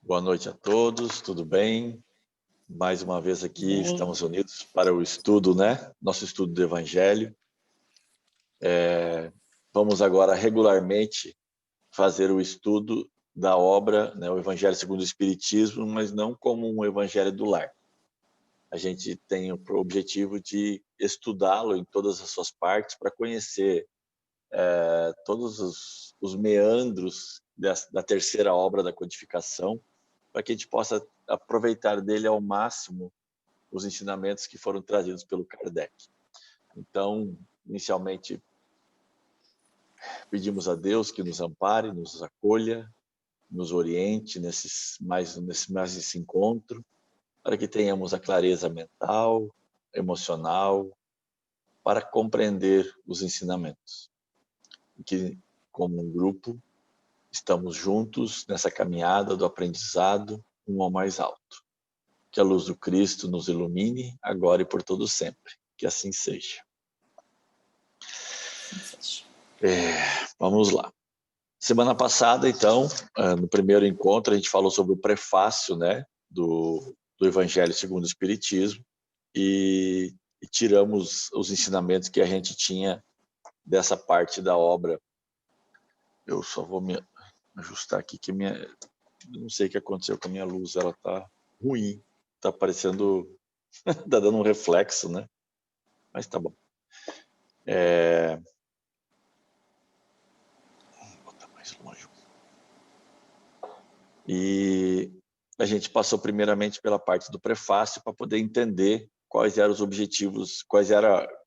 Boa noite a todos, tudo bem? Mais uma vez aqui estamos unidos para o estudo, né? Nosso estudo do Evangelho. Vamos agora regularmente fazer o estudo da obra, né, o Evangelho segundo o Espiritismo, mas não como um Evangelho do lar. A gente tem o objetivo de estudá-lo em todas as suas partes para conhecer todos os meandros da terceira obra da codificação, para que a gente possa aproveitar dele ao máximo os ensinamentos que foram trazidos pelo Kardec. Então, inicialmente, pedimos a Deus que nos ampare, nos acolha, nos oriente nesse mais esse encontro, para que tenhamos a clareza mental, emocional, para compreender os ensinamentos. E que, como um grupo, estamos juntos nessa caminhada do aprendizado rumo ao mais alto. Que a luz do Cristo nos ilumine, agora e por todo sempre. Que assim seja. Vamos lá. Semana passada, então, no primeiro encontro, a gente falou sobre o prefácio, né, do Evangelho segundo o Espiritismo e tiramos os ensinamentos que a gente tinha dessa parte da obra. Eu só vou me ajustar aqui, que não sei o que aconteceu com a minha luz, ela tá ruim, tá parecendo, tá dando um reflexo, né? Mas tá bom. Vou botar mais longe. E a gente passou primeiramente pela parte do prefácio para poder entender quais eram os objetivos,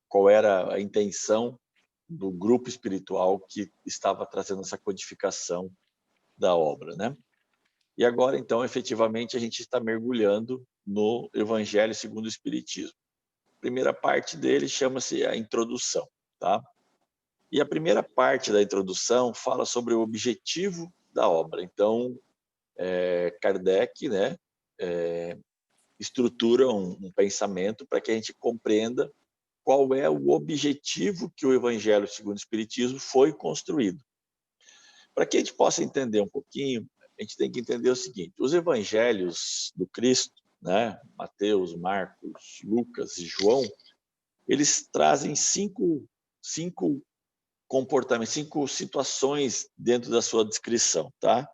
qual era a intenção do grupo espiritual que estava trazendo essa codificação da obra, né? E agora, então, efetivamente, a gente está mergulhando no Evangelho segundo o Espiritismo. A primeira parte dele chama-se a introdução, tá? E a primeira parte da introdução fala sobre o objetivo da obra. Então, Kardec, né, estrutura um pensamento para que a gente compreenda qual é o objetivo que o Evangelho segundo o Espiritismo foi construído. Para que a gente possa entender um pouquinho, a gente tem que entender o seguinte: os Evangelhos do Cristo, né, Mateus, Marcos, Lucas e João, eles trazem cinco comportamentos, 5 situações dentro da sua descrição, tá?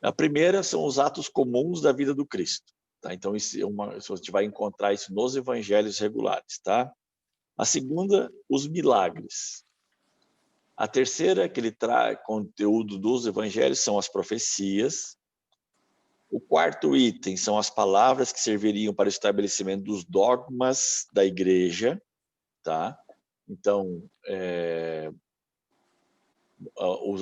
A primeira são os atos comuns da vida do Cristo, tá? Então, isso a gente vai encontrar isso nos evangelhos regulares, tá? A segunda, os milagres. A terceira, que ele traz conteúdo dos evangelhos, são as profecias. O quarto item são as palavras que serviriam para o estabelecimento dos dogmas da igreja, tá? Então,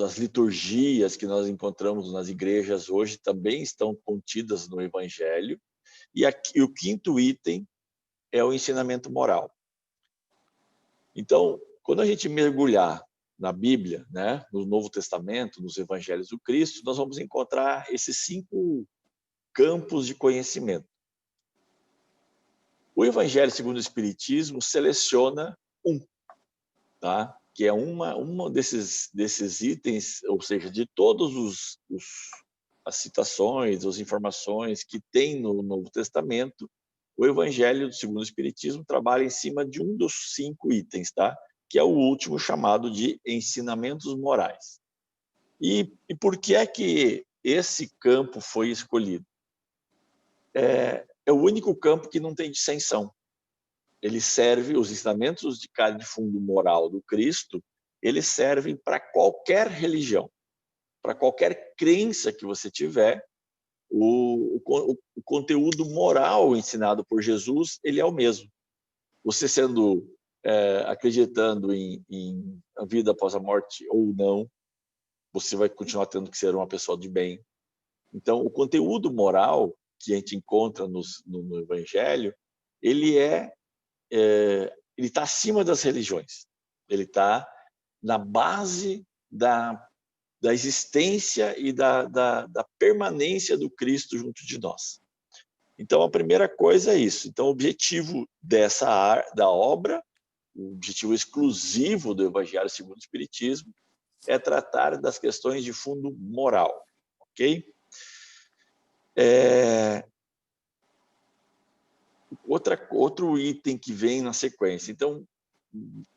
as liturgias que nós encontramos nas igrejas hoje também estão contidas no Evangelho. E o quinto item é o ensinamento moral. Então, quando a gente mergulhar na Bíblia, né, no Novo Testamento, nos Evangelhos do Cristo, nós vamos encontrar esses 5 campos de conhecimento. O Evangelho segundo o Espiritismo seleciona tá? Que é uma desses itens, ou seja, de todos as citações, as informações que tem no Novo Testamento, o Evangelho segundo o Espiritismo trabalha em cima de um dos 5 itens, tá? Que é o último, chamado de ensinamentos morais. E por que é que esse campo foi escolhido? É o único campo que não tem dissensão. Ele serve, os ensinamentos de fundo moral do Cristo, eles servem para qualquer religião, para qualquer crença que você tiver. O conteúdo moral ensinado por Jesus, ele é o mesmo. Você acreditando em vida após a morte ou não, você vai continuar tendo que ser uma pessoa de bem. Então, o conteúdo moral que a gente encontra no Evangelho, ele está acima das religiões. Ele está na base da existência e da permanência do Cristo junto de nós. Então, a primeira coisa é isso. Então, o objetivo da obra, o objetivo exclusivo do Evangelho segundo o Espiritismo, é tratar das questões de fundo moral, ok? Outro item que vem na sequência. Então,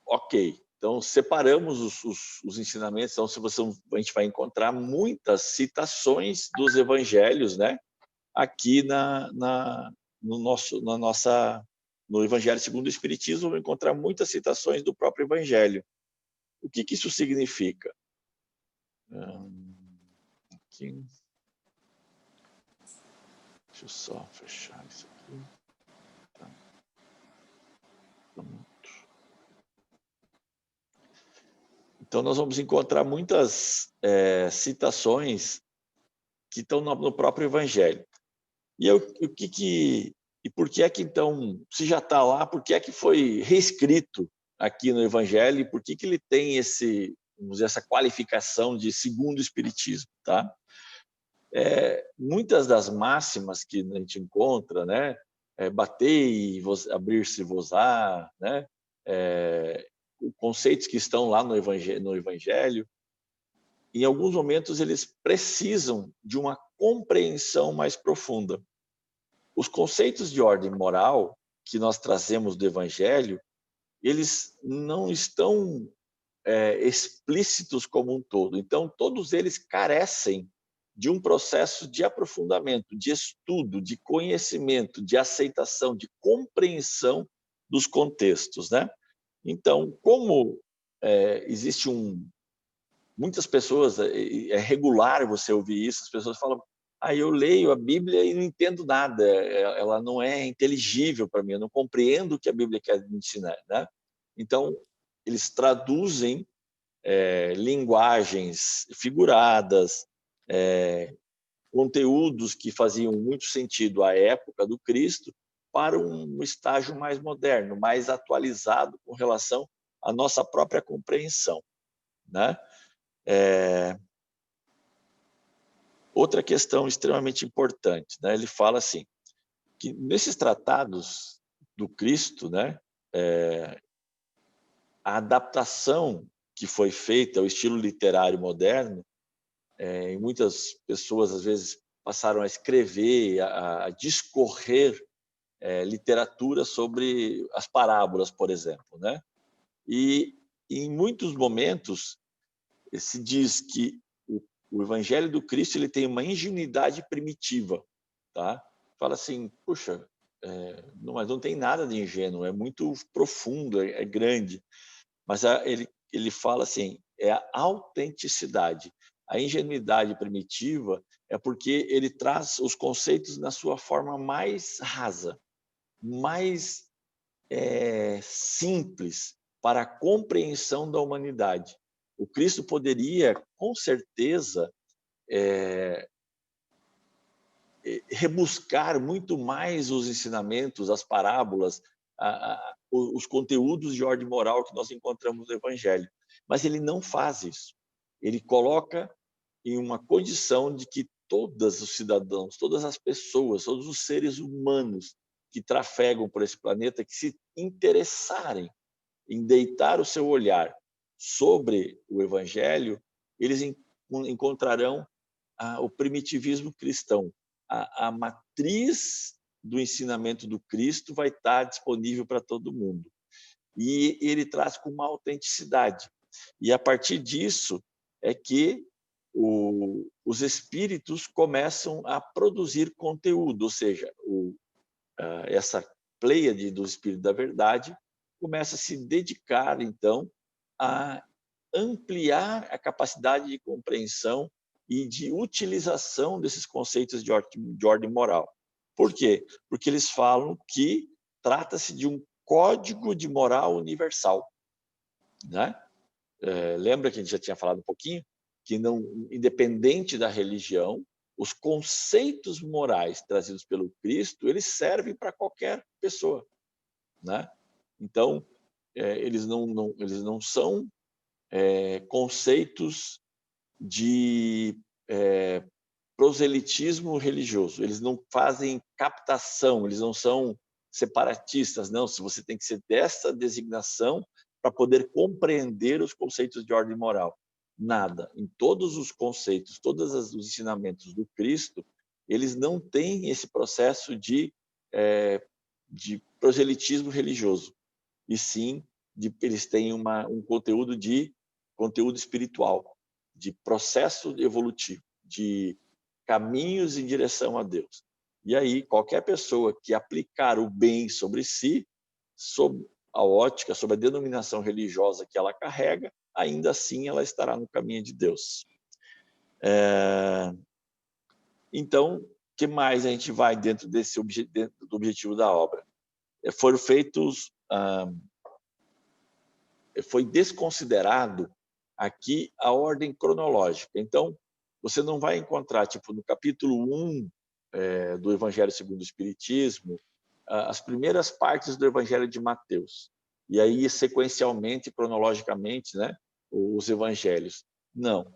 ok. Então, separamos os ensinamentos. Então, a gente vai encontrar muitas citações dos evangelhos, né? Aqui no Evangelho segundo o Espiritismo, vamos encontrar muitas citações do próprio Evangelho. O que isso significa? Aqui. Deixa eu só fechar isso aqui. Tá. Pronto. Então, nós vamos encontrar muitas citações que estão no próprio Evangelho. E por que é que, então, se já está lá, por que é que foi reescrito aqui no Evangelho e por que ele tem vamos dizer, essa qualificação de segundo o Espiritismo? Tá? Muitas das máximas que a gente encontra, né? Batei, abrir-se-vos-á, né? Conceitos que estão lá no Evangelho, em alguns momentos eles precisam de uma compreensão mais profunda. Os conceitos de ordem moral que nós trazemos do Evangelho, eles não estão explícitos como um todo. Então, todos eles carecem de um processo de aprofundamento, de estudo, de conhecimento, de aceitação, de compreensão dos contextos, né? Então, como existe muitas pessoas, é regular você ouvir isso, as pessoas falam, eu leio a Bíblia e não entendo nada, ela não é inteligível para mim, eu não compreendo o que a Bíblia quer me ensinar, né? Então, eles traduzem linguagens figuradas, conteúdos que faziam muito sentido à época do Cristo para um estágio mais moderno, mais atualizado com relação à nossa própria compreensão, né? Outra questão extremamente importante, né? Ele fala assim, que nesses tratados do Cristo, né, a adaptação que foi feita ao estilo literário moderno, e muitas pessoas às vezes passaram a escrever, a discorrer literatura sobre as parábolas, por exemplo, né? E em muitos momentos se diz que o Evangelho do Cristo ele tem uma ingenuidade primitiva, tá? Fala assim, puxa, mas não tem nada de ingênuo, é muito profundo, é grande. Mas ele fala assim, é a autenticidade. A ingenuidade primitiva é porque ele traz os conceitos na sua forma mais rasa, mais simples para a compreensão da humanidade. O Cristo poderia, com certeza, rebuscar muito mais os ensinamentos, as parábolas, os conteúdos de ordem moral que nós encontramos no Evangelho. Mas ele não faz isso. Ele coloca em uma condição de que todos os cidadãos, todas as pessoas, todos os seres humanos que trafegam por esse planeta, que se interessarem em deitar o seu olhar sobre o Evangelho, eles encontrarão o primitivismo cristão. A matriz do ensinamento do Cristo vai estar disponível para todo mundo. E ele traz com uma autenticidade. E a partir disso é que os espíritos começam a produzir conteúdo, ou seja, essa pleiade do Espírito da Verdade começa a se dedicar, então, a ampliar a capacidade de compreensão e de utilização desses conceitos de ordem moral. Por quê? Porque eles falam que trata-se de um código de moral universal, né? Lembra que a gente já tinha falado um pouquinho que não, independente da religião, os conceitos morais trazidos pelo Cristo, eles servem para qualquer pessoa, né? Então, eles não são conceitos de proselitismo religioso. Eles não fazem captação, eles não são separatistas, não. Se você tem que ser dessa designação para poder compreender os conceitos de ordem moral. Nada. Em todos os conceitos, todos os ensinamentos do Cristo, eles não têm esse processo de proselitismo religioso, e sim eles têm um conteúdo espiritual, de processo evolutivo, de caminhos em direção a Deus. E aí, qualquer pessoa que aplicar o bem sobre si, sob a ótica, sob a denominação religiosa que ela carrega, ainda assim ela estará no caminho de Deus. Então, o que mais a gente vai dentro do objetivo da obra? Foram feitos, foi desconsiderado aqui a ordem cronológica. Então, você não vai encontrar, tipo, no capítulo 1 do Evangelho segundo o Espiritismo, as primeiras partes do Evangelho de Mateus. E aí, sequencialmente, cronologicamente, né, os evangelhos. Não.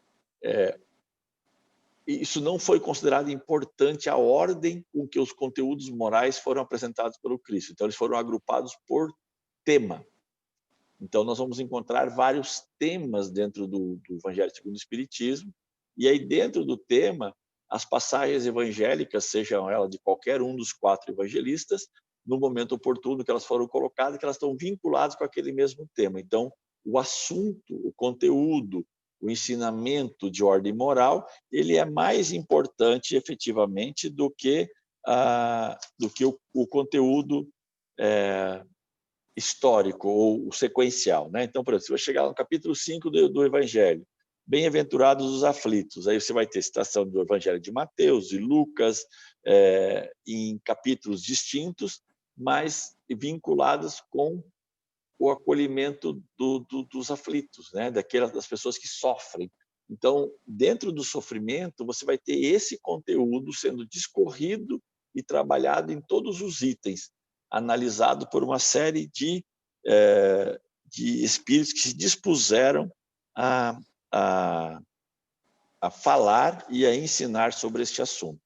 Isso não foi considerado importante a ordem com que os conteúdos morais foram apresentados pelo Cristo. Então, eles foram agrupados por tema. Então, nós vamos encontrar vários temas dentro do Evangelho segundo o Espiritismo, e aí, dentro do tema, as passagens evangélicas, sejam elas de qualquer um dos 4 evangelistas, no momento oportuno que elas foram colocadas, que elas estão vinculadas com aquele mesmo tema. Então, o assunto, o conteúdo, o ensinamento de ordem moral, ele é mais importante, efetivamente, do que o conteúdo histórico ou o sequencial, né? Então, por exemplo, você vai chegar no capítulo 5 do Evangelho, bem-aventurados os aflitos, aí você vai ter citação do Evangelho de Mateus e Lucas, em capítulos distintos, mas vinculadas com o acolhimento dos aflitos, né? Das pessoas que sofrem. Então, dentro do sofrimento, você vai ter esse conteúdo sendo discorrido e trabalhado em todos os itens, analisado por uma série de espíritos que se dispuseram a, a, a falar e a ensinar sobre este assunto.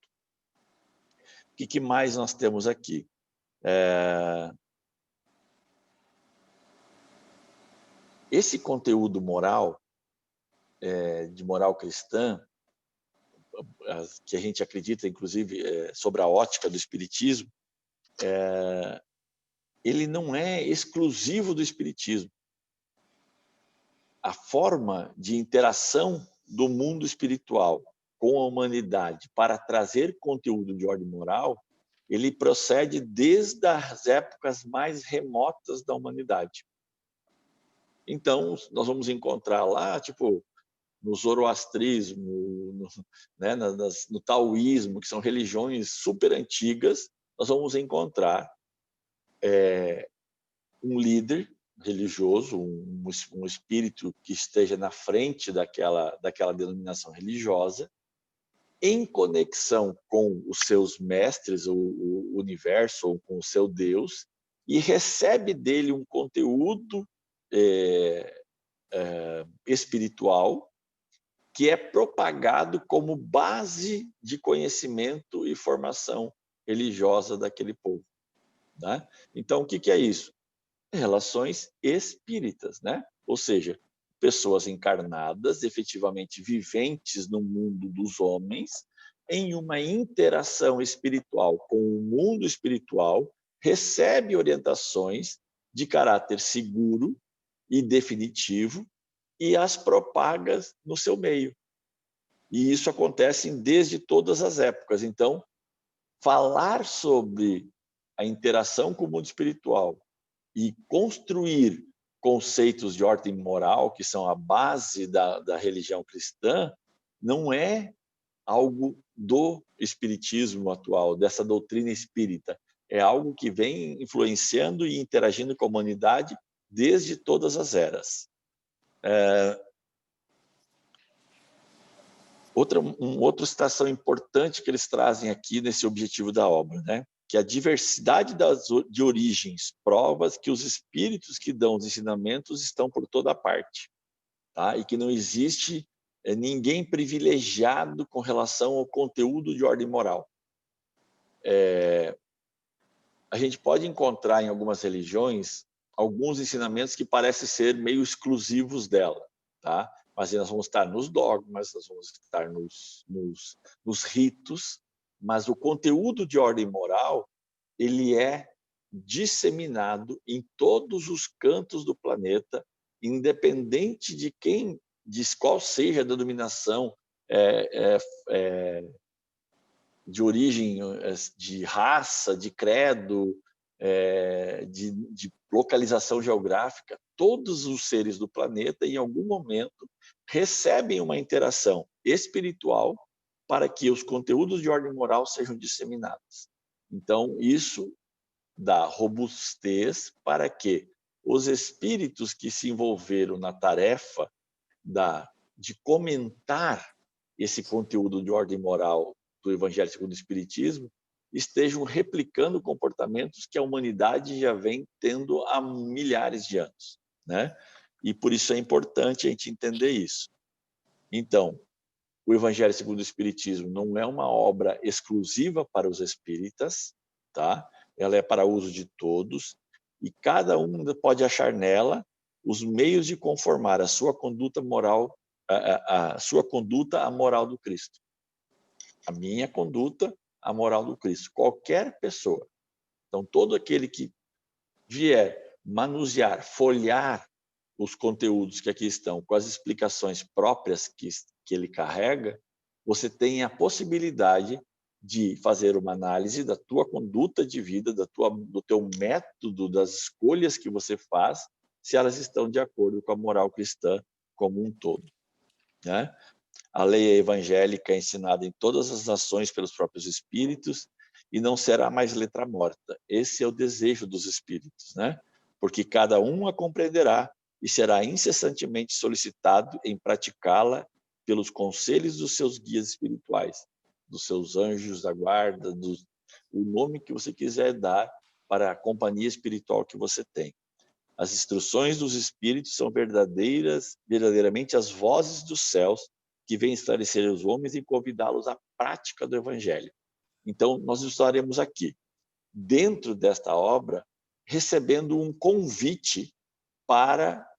O que mais nós temos aqui? Esse conteúdo moral, de moral cristã, que a gente acredita, inclusive, sobre a ótica do Espiritismo, ele não é exclusivo do Espiritismo. A forma de interação do mundo espiritual com a humanidade para trazer conteúdo de ordem moral, ele procede desde as épocas mais remotas da humanidade. Então, nós vamos encontrar lá, tipo, no zoroastrismo, né, no taoísmo, que são religiões super antigas, nós vamos encontrar um líder religioso, um espírito que esteja na frente daquela denominação religiosa, em conexão com os seus mestres, o universo, ou com o seu Deus, e recebe dele um conteúdo espiritual que é propagado como base de conhecimento e formação religiosa daquele povo, né? Então, o que é isso? Relações espíritas, né? Ou seja, pessoas encarnadas, efetivamente viventes no mundo dos homens, em uma interação espiritual com o mundo espiritual, recebe orientações de caráter seguro e definitivo e as propaga no seu meio. E isso acontece desde todas as épocas. Então, falar sobre a interação com o mundo espiritual e construir conceitos de ordem moral, que são a base da religião cristã, não é algo do espiritismo atual, dessa doutrina espírita. É algo que vem influenciando e interagindo com a humanidade desde todas as eras. Outra citação importante que eles trazem aqui nesse objetivo da obra, né? Que a diversidade de origens prova que os espíritos que dão os ensinamentos estão por toda parte, tá? E que não existe ninguém privilegiado com relação ao conteúdo de ordem moral. A gente pode encontrar em algumas religiões alguns ensinamentos que parecem ser meio exclusivos dela, tá? Mas nós vamos estar nos dogmas, nós vamos estar nos ritos, mas o conteúdo de ordem moral, ele é disseminado em todos os cantos do planeta, independente de quem, de qual seja a denominação de origem, de raça, de credo, de localização geográfica. Todos os seres do planeta, em algum momento, recebem uma interação espiritual para que os conteúdos de ordem moral sejam disseminados. Então, isso dá robustez para que os espíritos que se envolveram na tarefa de comentar esse conteúdo de ordem moral do Evangelho segundo o Espiritismo estejam replicando comportamentos que a humanidade já vem tendo há milhares de anos, né? E por isso é importante a gente entender isso. Então, o Evangelho segundo o Espiritismo não é uma obra exclusiva para os espíritas, tá? Ela é para uso de todos, e cada um pode achar nela os meios de conformar a sua conduta moral, a sua conduta à moral do Cristo. A minha conduta à moral do Cristo. Qualquer pessoa. Então, todo aquele que vier manusear, folhear os conteúdos que aqui estão, com as explicações próprias que ele carrega, você tem a possibilidade de fazer uma análise da tua conduta de vida, do teu método, das escolhas que você faz, se elas estão de acordo com a moral cristã como um todo, né? A lei evangélica é ensinada em todas as nações pelos próprios espíritos e não será mais letra morta. Esse é o desejo dos espíritos, né? Porque cada um a compreenderá e será incessantemente solicitado em praticá-la pelos conselhos dos seus guias espirituais, dos seus anjos da guarda, o nome que você quiser dar para a companhia espiritual que você tem. As instruções dos espíritos são verdadeiramente as vozes dos céus que vêm esclarecer os homens e convidá-los à prática do Evangelho. Então, nós estaremos aqui, dentro desta obra, recebendo um convite para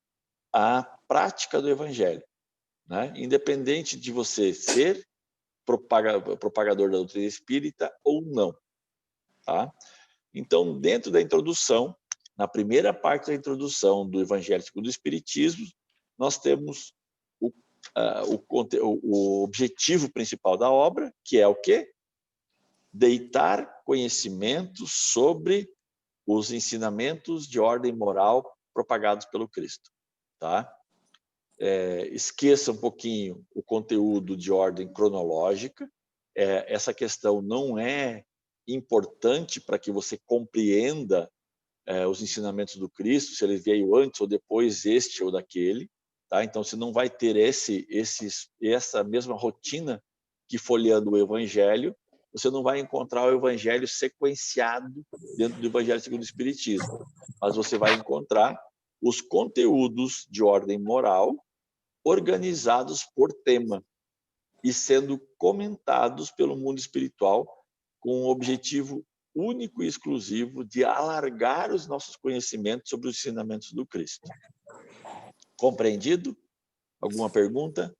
a prática do Evangelho, né? Independente de você ser propagador da doutrina espírita ou não, tá? Então, dentro da introdução, na primeira parte da introdução do Evangelho segundo o Espiritismo, nós temos o objetivo principal da obra, que é o quê? Deitar conhecimento sobre os ensinamentos de ordem moral propagados pelo Cristo, tá? Esqueça um pouquinho o conteúdo de ordem cronológica. Essa questão não é importante para que você compreenda os ensinamentos do Cristo, se ele veio antes ou depois este ou daquele, tá? Então você não vai ter essa mesma rotina que folheando o Evangelho, você não vai encontrar o Evangelho sequenciado dentro do Evangelho segundo o Espiritismo, mas você vai encontrar os conteúdos de ordem moral organizados por tema e sendo comentados pelo mundo espiritual com o objetivo único e exclusivo de alargar os nossos conhecimentos sobre os ensinamentos do Cristo. Compreendido? Alguma pergunta?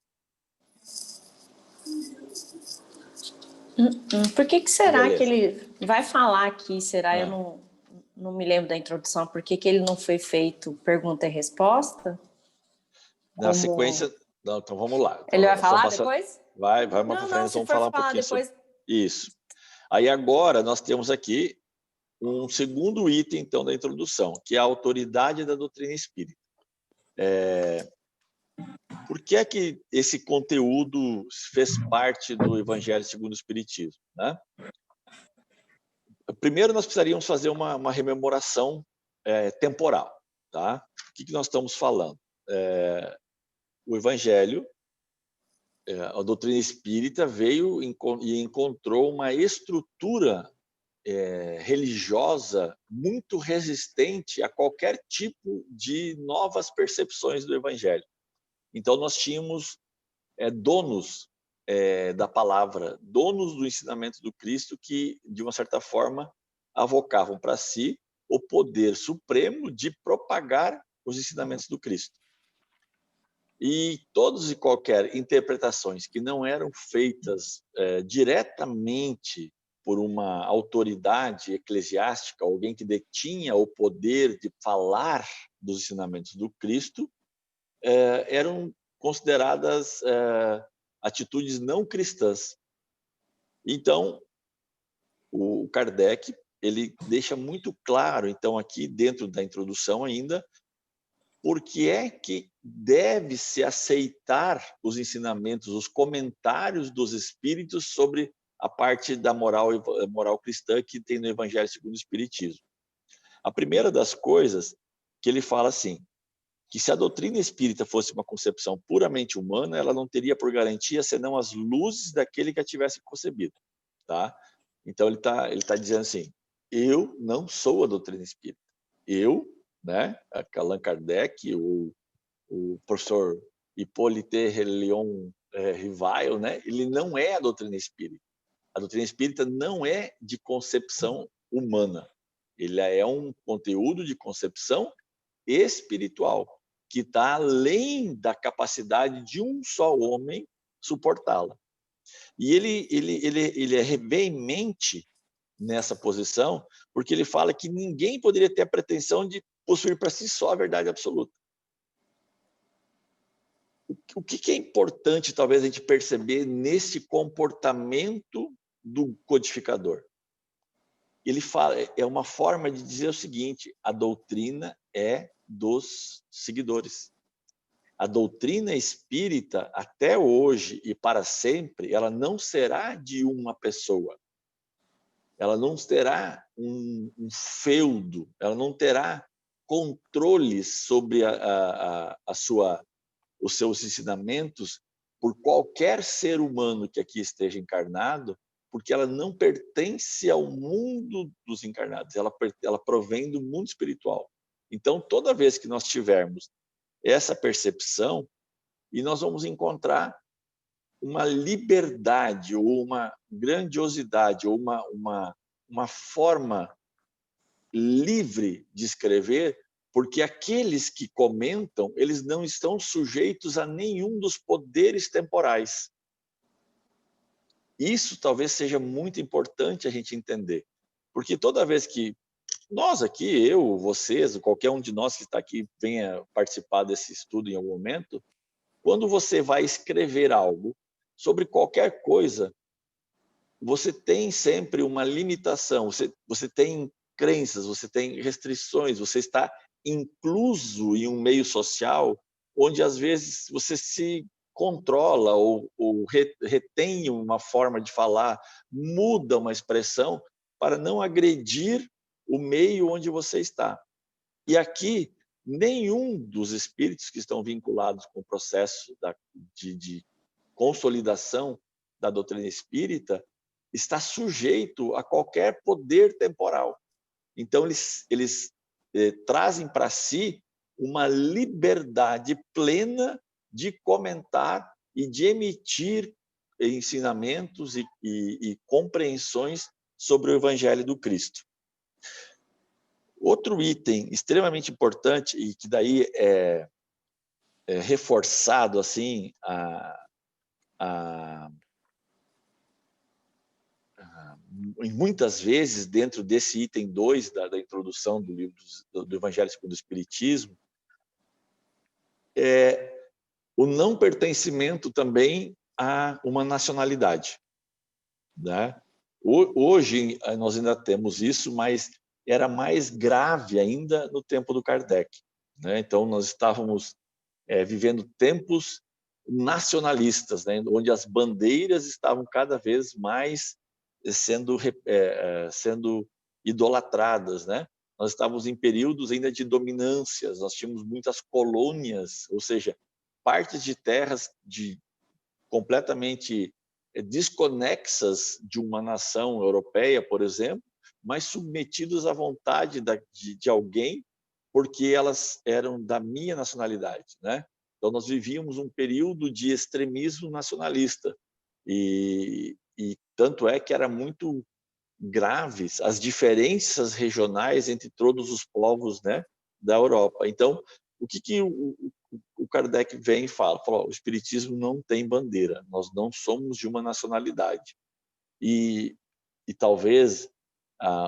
Por que será Beleza. que ele vai falar aqui? Será? Eu não me lembro da introdução. Por que ele não foi feito pergunta e resposta? Na sequência... Não, então vamos lá. Então, ele vai falar depois? Vai mais para frente, nós vamos falar um pouquinho depois... sobre isso. Aí agora nós temos aqui um segundo item, então, da introdução, que é a autoridade da doutrina espírita. Por que é que esse conteúdo fez parte do Evangelho segundo o Espiritismo, né? Primeiro, nós precisaríamos fazer uma rememoração temporal, tá? O que nós estamos falando? O Evangelho, a doutrina espírita veio e encontrou uma estrutura religiosa muito resistente a qualquer tipo de novas percepções do Evangelho. Então, nós tínhamos donos da palavra, donos do ensinamento do Cristo que, de uma certa forma, avocavam para si o poder supremo de propagar os ensinamentos do Cristo. E todos e qualquer interpretações que não eram feitas diretamente por uma autoridade eclesiástica, alguém que detinha o poder de falar dos ensinamentos do Cristo, eram consideradas atitudes não cristãs. Então, o Kardec ele deixa muito claro, então, aqui dentro da introdução ainda, por que é que deve-se aceitar os ensinamentos, os comentários dos espíritos sobre a parte da moral cristã que tem no Evangelho segundo o Espiritismo. A primeira das coisas que ele fala assim, que se a doutrina espírita fosse uma concepção puramente humana, ela não teria por garantia senão as luzes daquele que a tivesse concebido, tá? Então ele tá dizendo assim, eu não sou a doutrina espírita. Eu, né, Allan Kardec, o professor Hippolyte Léon Rivail, né, ele não é a doutrina espírita. A doutrina espírita não é de concepção humana. Ele é um conteúdo de concepção espiritual, que está além da capacidade de um só homem suportá-la. E ele é veemente nessa posição, porque ele fala que ninguém poderia ter a pretensão de possuir para si só a verdade absoluta. O que é importante, talvez, a gente perceber nesse comportamento do codificador? Ele fala, é uma forma de dizer o seguinte, a doutrina é dos seguidores. A doutrina espírita, até hoje e para sempre, ela não será de uma pessoa. Ela não terá um feudo, ela não terá controle sobre os seus ensinamentos por qualquer ser humano que aqui esteja encarnado, porque ela não pertence ao mundo dos encarnados, ela provém do mundo espiritual. Então, toda vez que nós tivermos essa percepção, e nós vamos encontrar uma liberdade ou uma grandiosidade ou uma forma livre de escrever, porque aqueles que comentam, eles não estão sujeitos a nenhum dos poderes temporais. Isso talvez seja muito importante a gente entender, porque toda vez que nós aqui, eu, vocês, qualquer um de nós que está aqui venha participar desse estudo em algum momento, quando você vai escrever algo sobre qualquer coisa, você tem sempre uma limitação, você tem crenças, você tem restrições, você está incluso em um meio social onde às vezes você se controla ou retém uma forma de falar, muda uma expressão para não agredir o meio onde você está. E aqui, nenhum dos espíritos que estão vinculados com o processo de consolidação da doutrina espírita está sujeito a qualquer poder temporal. Então, eles trazem para si uma liberdade plena de comentar e de emitir ensinamentos e compreensões sobre o Evangelho do Cristo. Outro item extremamente importante e que daí é reforçado assim muitas vezes dentro desse item 2 da introdução do livro do Evangelho segundo o Espiritismo, é o não pertencimento também a uma nacionalidade, né? Hoje nós ainda temos isso, mas era mais grave ainda no tempo do Kardec, né? Então nós estávamos vivendo tempos nacionalistas, né? Onde as bandeiras estavam cada vez mais sendo idolatradas, né? Nós estávamos em períodos ainda de dominâncias, nós tínhamos muitas colônias, ou seja, partes de terras completamente desconexas de uma nação europeia, por exemplo, mas submetidos à vontade de alguém, porque elas eram da minha nacionalidade, né? Então nós vivíamos um período de extremismo nacionalista e tanto é que era muito graves as diferenças regionais entre todos os povos, né, da Europa. Então, o que o Kardec vem e fala, o Espiritismo não tem bandeira, nós não somos de uma nacionalidade. E talvez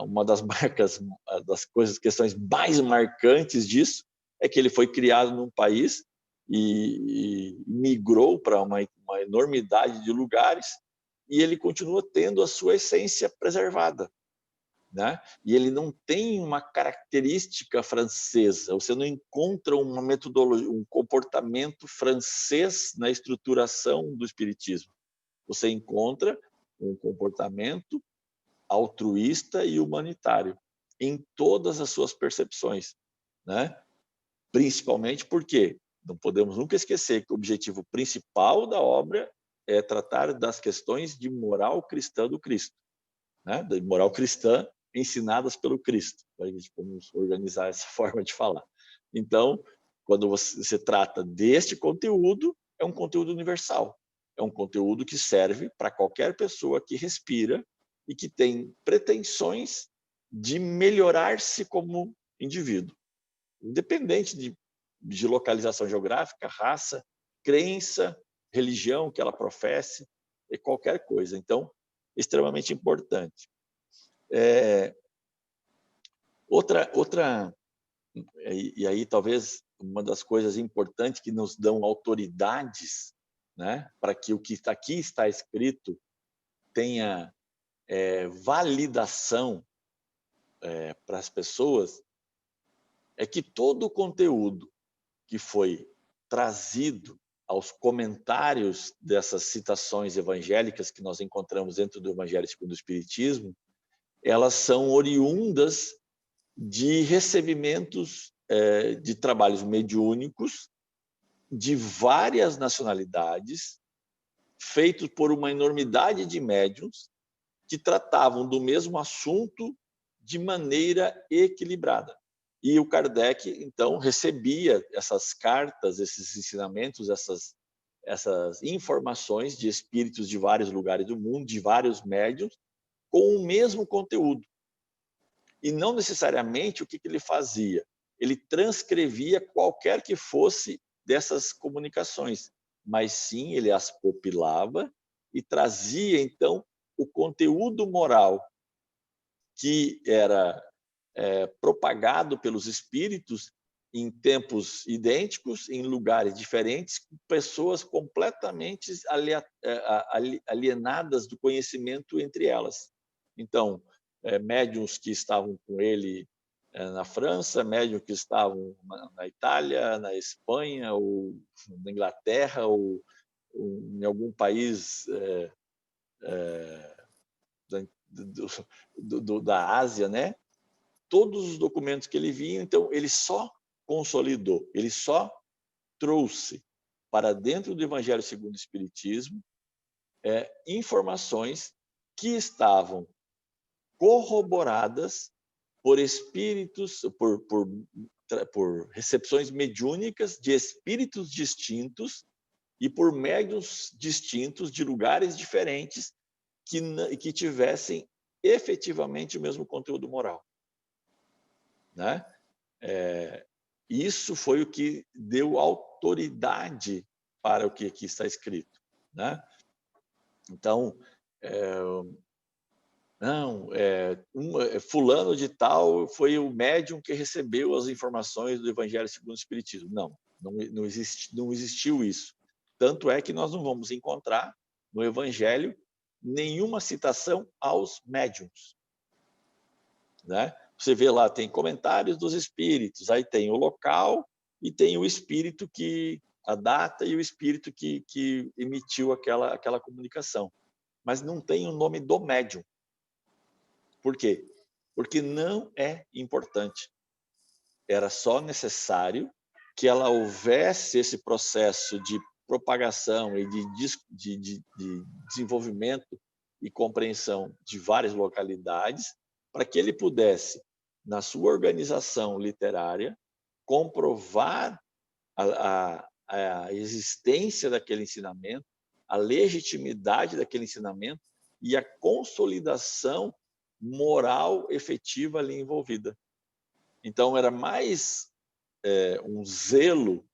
uma das marcas, das questões mais marcantes disso, é que ele foi criado num país e migrou para uma enormidade de lugares, e ele continua tendo a sua essência preservada, né? E ele não tem uma característica francesa, você não encontra uma metodologia, um comportamento francês na estruturação do espiritismo. Você encontra um comportamento altruísta e humanitário em todas as suas percepções, né? Principalmente porque não podemos nunca esquecer que o objetivo principal da obra é tratar das questões de moral cristã do Cristo, né? De moral cristã ensinadas pelo Cristo. A gente vamos organizar essa forma de falar. Então, quando você trata deste conteúdo, é um conteúdo universal. É um conteúdo que serve para qualquer pessoa que respira e que tem pretensões de melhorar-se como indivíduo, independente de localização geográfica, raça, crença, religião que ela professe, e qualquer coisa. Então, extremamente importante. Outra, e aí talvez uma das coisas importantes que nos dão autoridades, né, para que o que aqui está escrito tenha validação para as pessoas, é que todo o conteúdo que foi trazido aos comentários dessas citações evangélicas que nós encontramos dentro do Evangelho segundo o Espiritismo, elas são oriundas de recebimentos de trabalhos mediúnicos de várias nacionalidades, feitos por uma enormidade de médiuns que tratavam do mesmo assunto de maneira equilibrada. E o Kardec, então, recebia essas cartas, esses ensinamentos, essas informações de espíritos de vários lugares do mundo, de vários médiuns, com o mesmo conteúdo. E não necessariamente o que ele fazia. Ele transcrevia qualquer que fosse dessas comunicações, mas sim ele as compilava e trazia, então, o conteúdo moral que era propagado pelos espíritos em tempos idênticos, em lugares diferentes, com pessoas completamente alienadas do conhecimento entre elas. Então, médiuns que estavam com ele na França, médiuns que estavam na Itália, na Espanha, ou na Inglaterra, ou em algum país da Ásia, né? Todos os documentos que ele vinha, então ele só consolidou, ele só trouxe para dentro do Evangelho segundo o Espiritismo informações que estavam corroboradas por espíritos, por recepções mediúnicas de espíritos distintos e por médiuns distintos de lugares diferentes que tivessem efetivamente o mesmo conteúdo moral, né? Isso foi o que deu autoridade para o que aqui está escrito, né? Então, fulano de tal foi o médium que recebeu as informações do Evangelho segundo o Espiritismo. Não existiu isso. Tanto é que nós não vamos encontrar no Evangelho nenhuma citação aos médiums, né? Você vê lá, tem comentários dos espíritos, aí tem o local e tem o espírito a data e o espírito que emitiu aquela comunicação. Mas não tem o nome do médium. Por quê? Porque não é importante. Era só necessário que ela houvesse esse processo de propagação e de desenvolvimento e compreensão de várias localidades, para que ele pudesse, na sua organização literária, comprovar a existência daquele ensinamento, a legitimidade daquele ensinamento e a consolidação moral efetiva ali envolvida. Então, era mais um zelo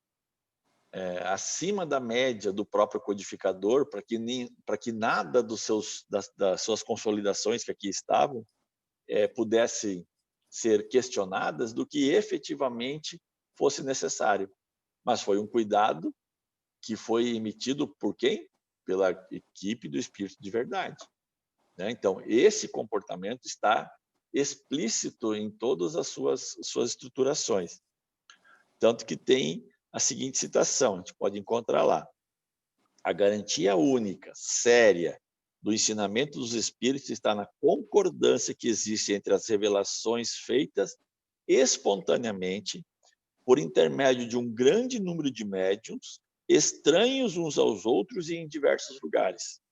acima da média do próprio codificador, para que nada das suas consolidações que aqui estavam pudessem ser questionadas do que efetivamente fosse necessário. Mas foi um cuidado que foi emitido por quem? Pela equipe do Espírito de Verdade, né? Então, esse comportamento está explícito em todas as suas estruturações. Tanto que tem a seguinte citação, a gente pode encontrar lá: a garantia única, séria, do ensinamento dos Espíritos está na concordância que existe entre as revelações feitas espontaneamente por intermédio de um grande número de médiuns, estranhos uns aos outros e em diversos lugares,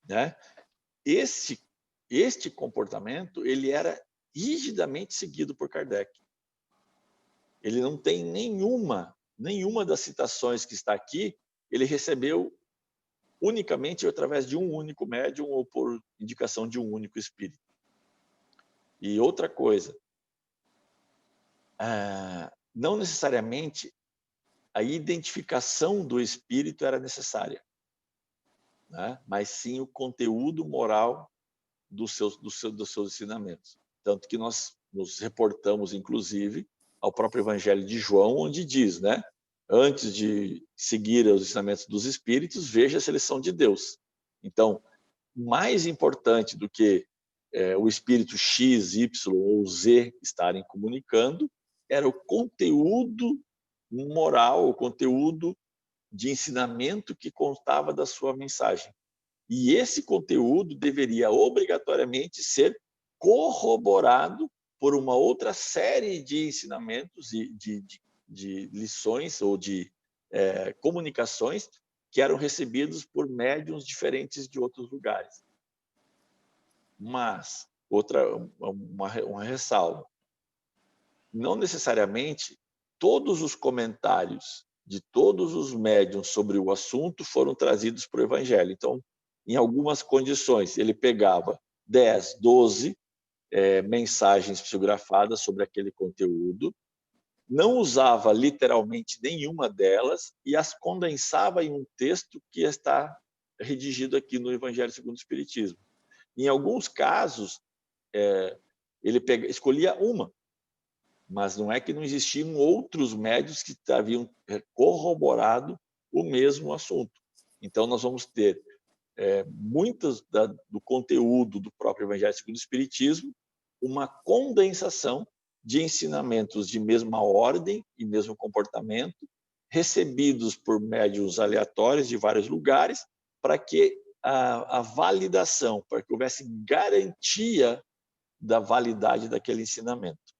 né? Este comportamento ele era rigidamente seguido por Kardec. Ele não tem nenhuma das citações que está aqui, ele recebeu unicamente através de um único médium ou por indicação de um único espírito. E outra coisa, não necessariamente a identificação do espírito era necessária, né? Mas sim o conteúdo moral dos seus ensinamentos. Tanto que nós nos reportamos, inclusive, ao próprio Evangelho de João, onde diz, né? Antes de seguir os ensinamentos dos Espíritos, veja se eles são de Deus. Então, mais importante do que o Espírito X, Y ou Z estarem comunicando, era o conteúdo moral, o conteúdo de ensinamento que constava da sua mensagem. E esse conteúdo deveria obrigatoriamente ser corroborado por uma outra série de ensinamentos e de lições ou de comunicações que eram recebidos por médiuns diferentes de outros lugares. Mas, uma ressalva, não necessariamente todos os comentários de todos os médiuns sobre o assunto foram trazidos para o Evangelho. Então, em algumas condições, ele pegava 10, 12 mensagens psicografadas sobre aquele conteúdo, não usava literalmente nenhuma delas e as condensava em um texto que está redigido aqui no Evangelho segundo o Espiritismo. Em alguns casos, ele escolhia uma, mas não é que não existiam outros médios que haviam corroborado o mesmo assunto. Então, nós vamos ter muitas do conteúdo do próprio Evangelho segundo o Espiritismo, uma condensação de ensinamentos de mesma ordem e mesmo comportamento, recebidos por médiuns aleatórios de vários lugares, para que a validação, para que houvesse garantia da validade daquele ensinamento.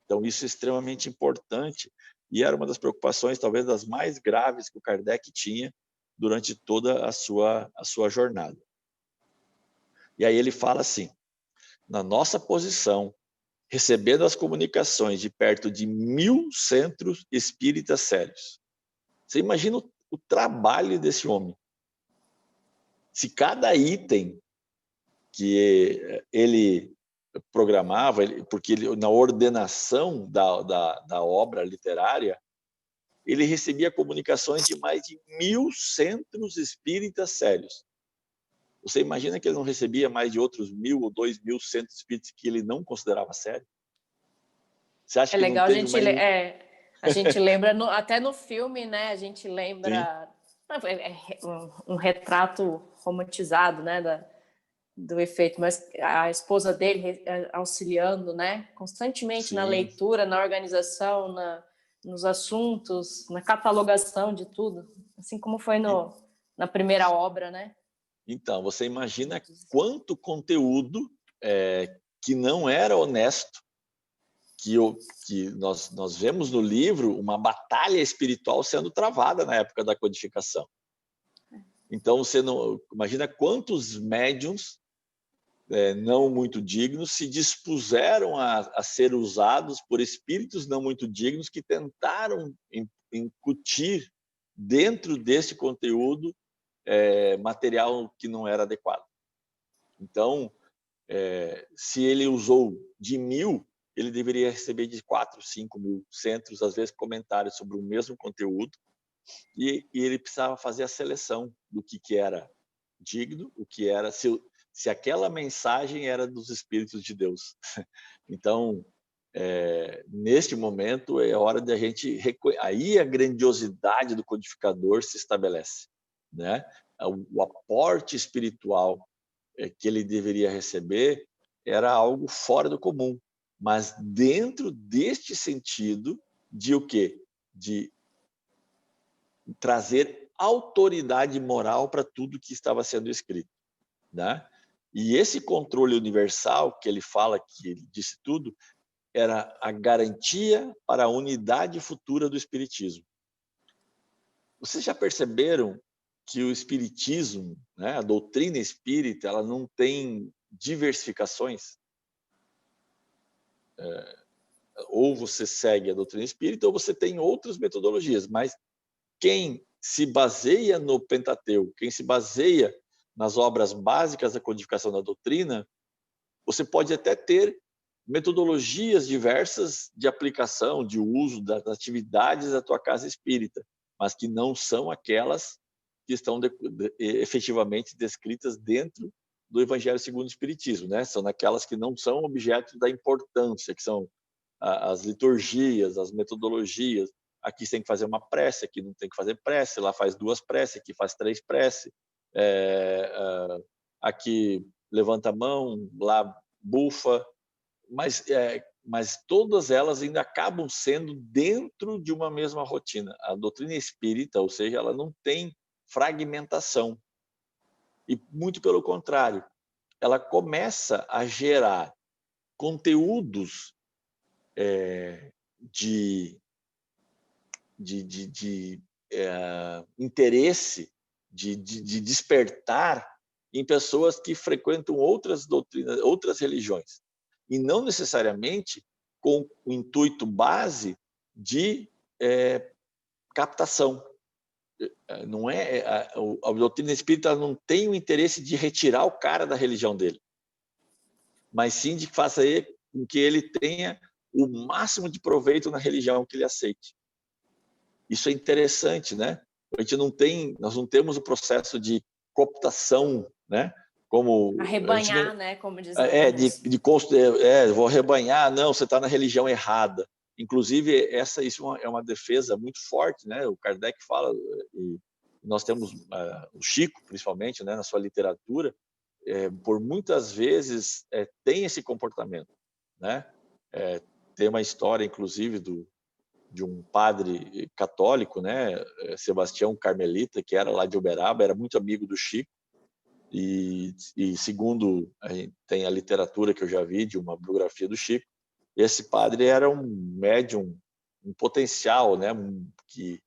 Então, isso é extremamente importante e era uma das preocupações, talvez, das mais graves que o Kardec tinha durante toda a sua jornada. E aí ele fala assim: na nossa posição, recebendo as comunicações de perto de 1000 centros espíritas sérios. Você imagina o trabalho desse homem. Se cada item que ele programava, porque na ordenação da obra literária, ele recebia comunicações de mais de 1000 centros espíritas sérios. Você imagina que ele não recebia mais de outros 1000 ou 2000 centros espíritas que ele não considerava sério? Você acha É que legal, não teve mais... a gente lembra, até no filme, né? A gente lembra um retrato romantizado, né? Do efeito, mas a esposa dele auxiliando, né? Constantemente na Sim. leitura, na organização, nos assuntos, na catalogação de tudo, assim como foi na primeira obra, né? Então, você imagina quanto conteúdo que não era honesto, que nós vemos no livro uma batalha espiritual sendo travada na época da codificação. Então, você não imagina quantos médiuns não muito dignos se dispuseram a ser usados por espíritos não muito dignos que tentaram incutir dentro desse conteúdo material que não era adequado. Então, se ele usou de 1000, ele deveria receber de 4, 5 mil centros, às vezes, comentários sobre o mesmo conteúdo, e ele precisava fazer a seleção do que era digno, o que era se aquela mensagem era dos Espíritos de Deus. Então, neste momento é hora de a gente aí a grandiosidade do codificador se estabelece, né? O aporte espiritual que ele deveria receber era algo fora do comum, mas dentro deste sentido de o quê? De trazer autoridade moral para tudo que estava sendo escrito, né? E esse controle universal que ele fala, que ele disse tudo, era a garantia para a unidade futura do espiritismo. Vocês já perceberam que o espiritismo, né, a doutrina espírita, ela não tem diversificações? Ou você segue a doutrina espírita ou você tem outras metodologias, mas quem se baseia no Pentateuco, quem se baseia nas obras básicas da codificação da doutrina, você pode até ter metodologias diversas de aplicação, de uso das atividades da tua casa espírita, mas que não são aquelas que estão efetivamente descritas dentro do Evangelho segundo o Espiritismo, né? São aquelas que não são objeto da importância, que são as liturgias, as metodologias. Aqui você tem que fazer uma prece, aqui não tem que fazer prece, lá faz 2 preces, aqui faz 3 preces, aqui levanta a mão, lá bufa, mas todas elas ainda acabam sendo dentro de uma mesma rotina. A doutrina espírita, ou seja, ela não tem fragmentação. E muito pelo contrário, ela começa a gerar conteúdos de interesse, de despertar em pessoas que frequentam outras doutrinas, outras religiões, e não necessariamente com o intuito base de captação. Não é a doutrina espírita não tem o interesse de retirar o cara da religião dele, mas sim de fazer com que ele tenha o máximo de proveito na religião que ele aceite. Isso é interessante, né? Nós não temos o processo de cooptação, né? Como arrebanhar, não, né? Como diz vou arrebanhar, não, você está na religião errada. Inclusive, isso é uma defesa muito forte, né? O Kardec fala, e nós temos o Chico, principalmente, né, na sua literatura, por muitas vezes tem esse comportamento, né? Tem uma história, inclusive, de um padre católico, né, Sebastião Carmelita, que era lá de Uberaba, era muito amigo do Chico, e segundo tem a literatura que eu já vi de uma biografia do Chico, esse padre era um médium, um potencial, né, que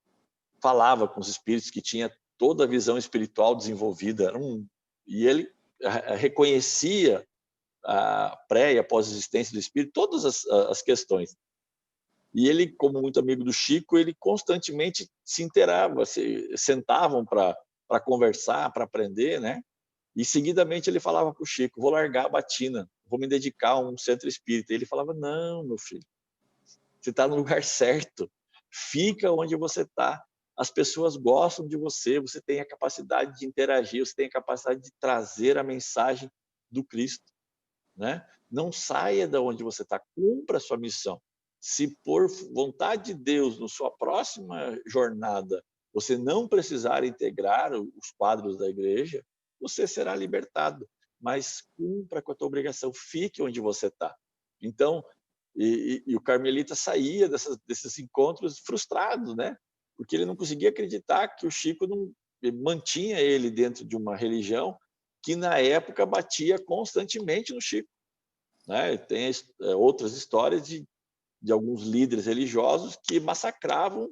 falava com os espíritos, que tinha toda a visão espiritual desenvolvida, e ele reconhecia a pré e a pós-existência do espírito, todas as questões. E ele, como muito amigo do Chico, ele constantemente se inteirava, sentavam para conversar, para aprender, né? E seguidamente ele falava para o Chico: vou largar a batina, vou me dedicar a um centro espírita. E ele falava: não, meu filho, você está no lugar certo, fica onde você está. As pessoas gostam de você, você tem a capacidade de interagir, você tem a capacidade de trazer a mensagem do Cristo, né? Não saia de onde você está, cumpra a sua missão. Se por vontade de Deus, na sua próxima jornada, você não precisar integrar os quadros da igreja, você será libertado. Mas cumpra com a tua obrigação, fique onde você está. Então, e o Carmelita saía desses encontros frustrado, né? Porque ele não conseguia acreditar que o Chico não mantinha ele dentro de uma religião que na época batia constantemente no Chico, né? Tem outras histórias de alguns líderes religiosos que massacravam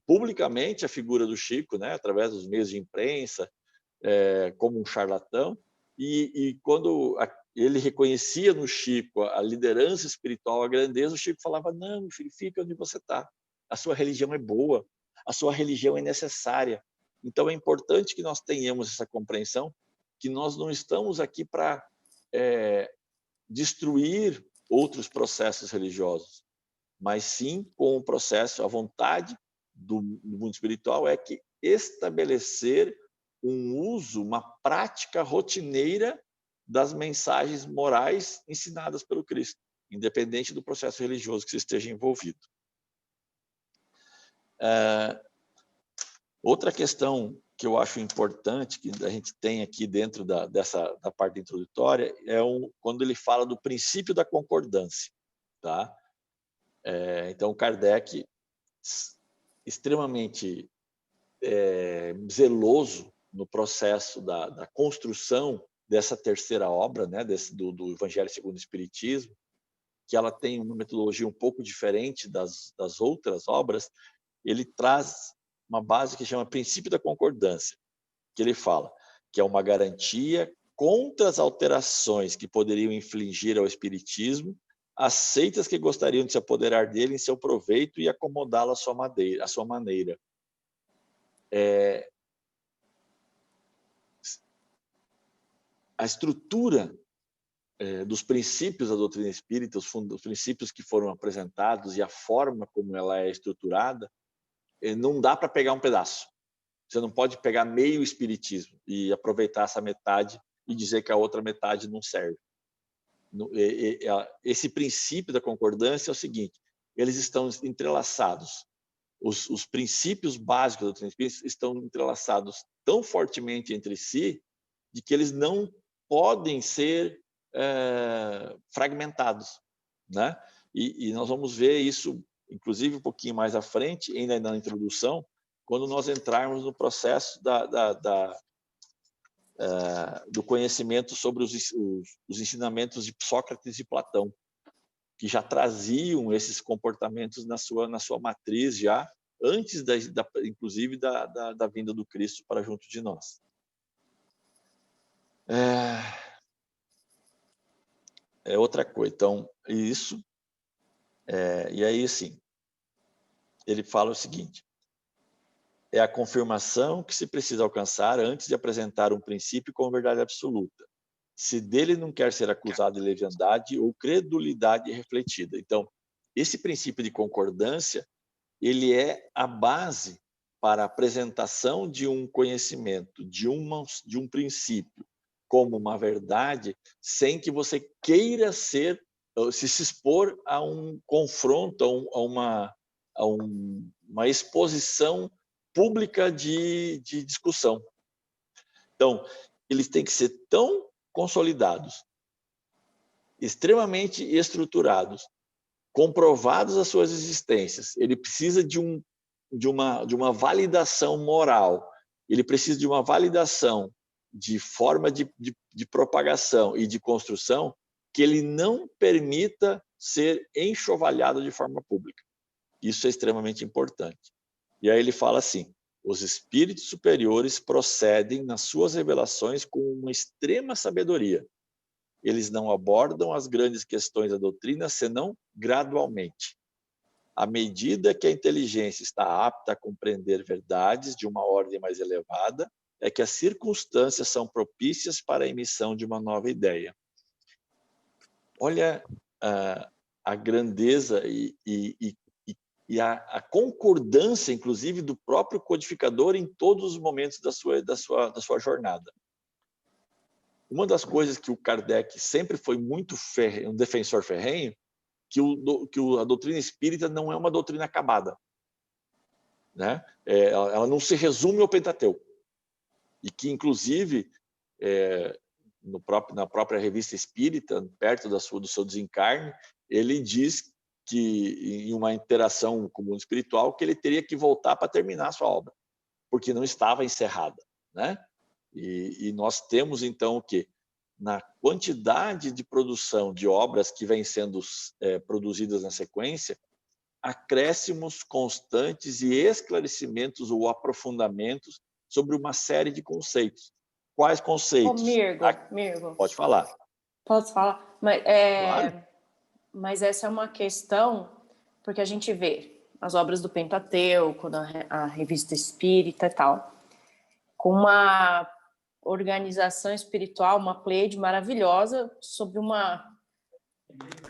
publicamente a figura do Chico, né? Através dos meios de imprensa, como um charlatão. E quando ele reconhecia no Chico a liderança espiritual, a grandeza, o Chico falava: não, meu filho, fica onde você está. A sua religião é boa, a sua religião é necessária. Então é importante que nós tenhamos essa compreensão que nós não estamos aqui para destruir outros processos religiosos, mas sim com o processo, a vontade do mundo espiritual é que estabelecer um uso, uma prática rotineira das mensagens morais ensinadas pelo Cristo, independente do processo religioso que você esteja envolvido. Outra questão que eu acho importante, que a gente tem aqui dentro da parte introdutória, é quando ele fala do princípio da concordância. Tá? Então, Kardec, extremamente zeloso no processo da construção dessa terceira obra, né, do Evangelho segundo o Espiritismo, que ela tem uma metodologia um pouco diferente das outras obras. Ele traz uma base que chama princípio da concordância, que ele fala que é uma garantia contra as alterações que poderiam infligir ao Espiritismo as seitas que gostariam de se apoderar dele em seu proveito e acomodá-lo à sua maneira. A estrutura dos princípios da doutrina espírita, os princípios que foram apresentados e a forma como ela é estruturada, não dá para pegar um pedaço. Você não pode pegar meio espiritismo e aproveitar essa metade e dizer que a outra metade não serve. Esse princípio da concordância é o seguinte: eles estão entrelaçados. Os princípios básicos da doutrina espírita estão entrelaçados tão fortemente entre si de que eles não podem ser fragmentados, né? E nós vamos ver isso, inclusive, um pouquinho mais à frente, ainda na introdução, quando nós entrarmos no processo do conhecimento sobre os ensinamentos de Sócrates e Platão, que já traziam esses comportamentos na sua matriz, já antes, inclusive, da vinda do Cristo para junto de nós. Outra coisa. Então, isso. E aí, assim, ele fala o seguinte: é a confirmação que se precisa alcançar antes de apresentar um princípio com verdade absoluta, se dele não quer ser acusado de leviandade ou credulidade refletida. Então, esse princípio de concordância, ele é a base para a apresentação de um conhecimento, de um princípio, como uma verdade, sem que você queira se expor a um confronto, a uma exposição pública de discussão. Então, eles têm que ser tão consolidados, extremamente estruturados, comprovados as suas existências. Ele precisa de uma validação moral, ele precisa de uma validação de forma de propagação e de construção que ele não permita ser enxovalhado de forma pública. Isso é extremamente importante. E aí ele fala assim: os espíritos superiores procedem nas suas revelações com uma extrema sabedoria. Eles não abordam as grandes questões da doutrina senão gradualmente. À medida que a inteligência está apta a compreender verdades de uma ordem mais elevada, é que as circunstâncias são propícias para a emissão de uma nova ideia. Olha a grandeza e a concordância, inclusive, do próprio codificador em todos os momentos da sua jornada. Uma das coisas que o Kardec sempre foi muito um defensor ferrenho, que a doutrina espírita não é uma doutrina acabada, né? Ela não se resume ao Pentateuco. E que, inclusive, na própria Revista Espírita, perto do seu desencarne, ele diz que, em uma interação com o mundo espiritual, que ele teria que voltar para terminar a sua obra, porque não estava encerrada, né? E nós temos, então, o quê? Na quantidade de produção de obras que vêm sendo produzidas na sequência, acréscimos constantes e esclarecimentos ou aprofundamentos sobre uma série de conceitos. Quais conceitos? Mirgo. Pode falar. Posso falar? Claro. Mas essa é uma questão, porque a gente vê as obras do Pentateuco, a Revista Espírita e tal, com uma organização espiritual, uma pleiade maravilhosa sobre uma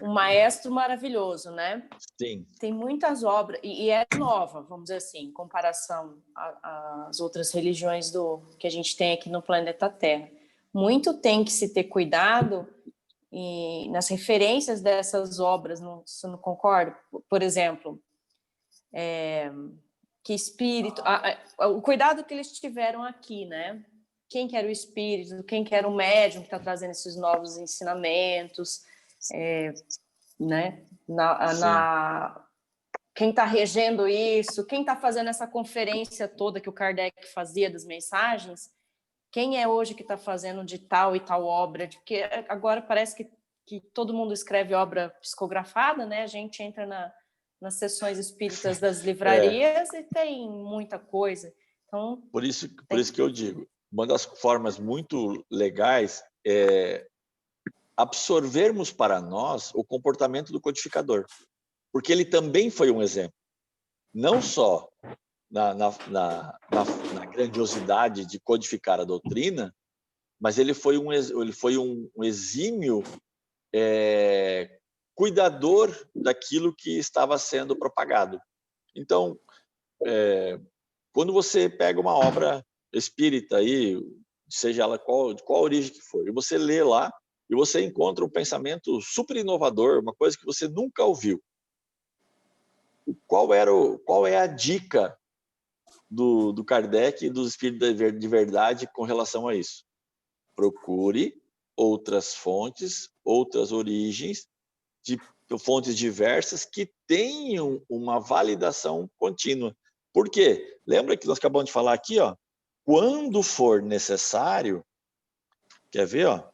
um maestro maravilhoso, né? Sim. Tem muitas obras, e é nova, vamos dizer assim, em comparação às outras religiões que a gente tem aqui no planeta Terra. Muito tem que se ter cuidado nas referências dessas obras, você não concorda? Por exemplo, que espírito... o cuidado que eles tiveram aqui, né? Quem que era o espírito, quem que era o médium que está trazendo esses novos ensinamentos, né? Quem está regendo isso, quem está fazendo essa conferência toda que o Kardec fazia das mensagens, quem é hoje que está fazendo de tal e tal obra, porque agora parece que todo mundo escreve obra psicografada, né? A gente entra nas sessões espíritas das livrarias e tem muita coisa. Então, por isso que eu digo, uma das formas muito legais é absorvermos para nós o comportamento do codificador, porque ele também foi um exemplo, não só na grandiosidade de codificar a doutrina, mas ele foi um exímio cuidador daquilo que estava sendo propagado. Então, quando você pega uma obra espírita aí, seja ela de qual origem que for, e você lê lá e você encontra um pensamento super inovador, uma coisa que você nunca ouviu. Qual é a dica do Kardec e dos espíritos de verdade com relação a isso? Procure outras fontes, outras origens, de fontes diversas que tenham uma validação contínua. Por quê? Lembra que nós acabamos de falar aqui, ó? Quando for necessário, quer ver, ó?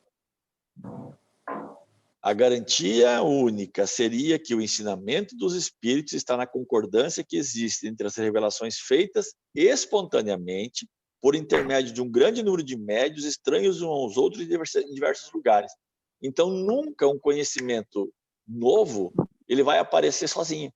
A garantia única seria que o ensinamento dos espíritos está na concordância que existe entre as revelações feitas espontaneamente por intermédio de um grande número de médios estranhos uns aos outros em diversos lugares. Então, nunca um conhecimento novo ele vai aparecer sozinho.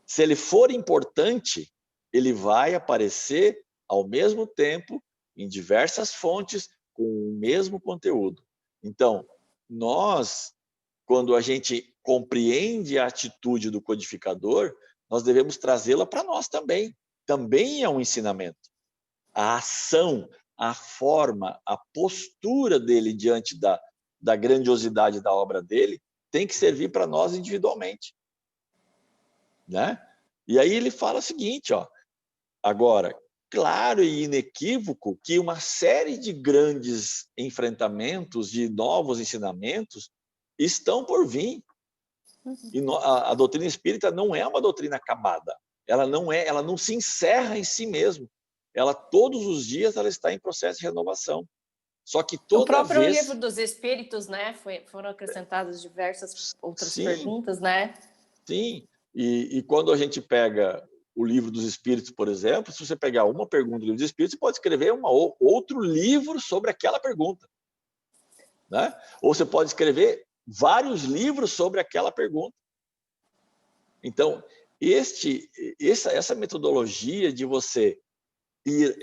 Se ele for importante, ele vai aparecer ao mesmo tempo em diversas fontes com o mesmo conteúdo. Então, nós, quando a gente compreende a atitude do codificador, nós devemos trazê-la para nós também. Também é um ensinamento. A ação, a forma, a postura dele diante da grandiosidade da obra dele tem que servir para nós individualmente, né? E aí ele fala o seguinte, ó, agora, claro e inequívoco que uma série de grandes enfrentamentos, de novos ensinamentos, estão por vir. E a doutrina espírita não é uma doutrina acabada. Ela não se encerra em si mesma. Ela todos os dias ela está em processo de renovação. Só que o toda próprio vez... livro dos Espíritos, né? Foram acrescentadas diversas outras Sim, perguntas, né? sim. E quando a gente pega o livro dos Espíritos, por exemplo, se você pegar uma pergunta do livro dos Espíritos, você pode escrever outro livro sobre aquela pergunta, né? Ou você pode escrever vários livros sobre aquela pergunta. Então, essa metodologia de você ir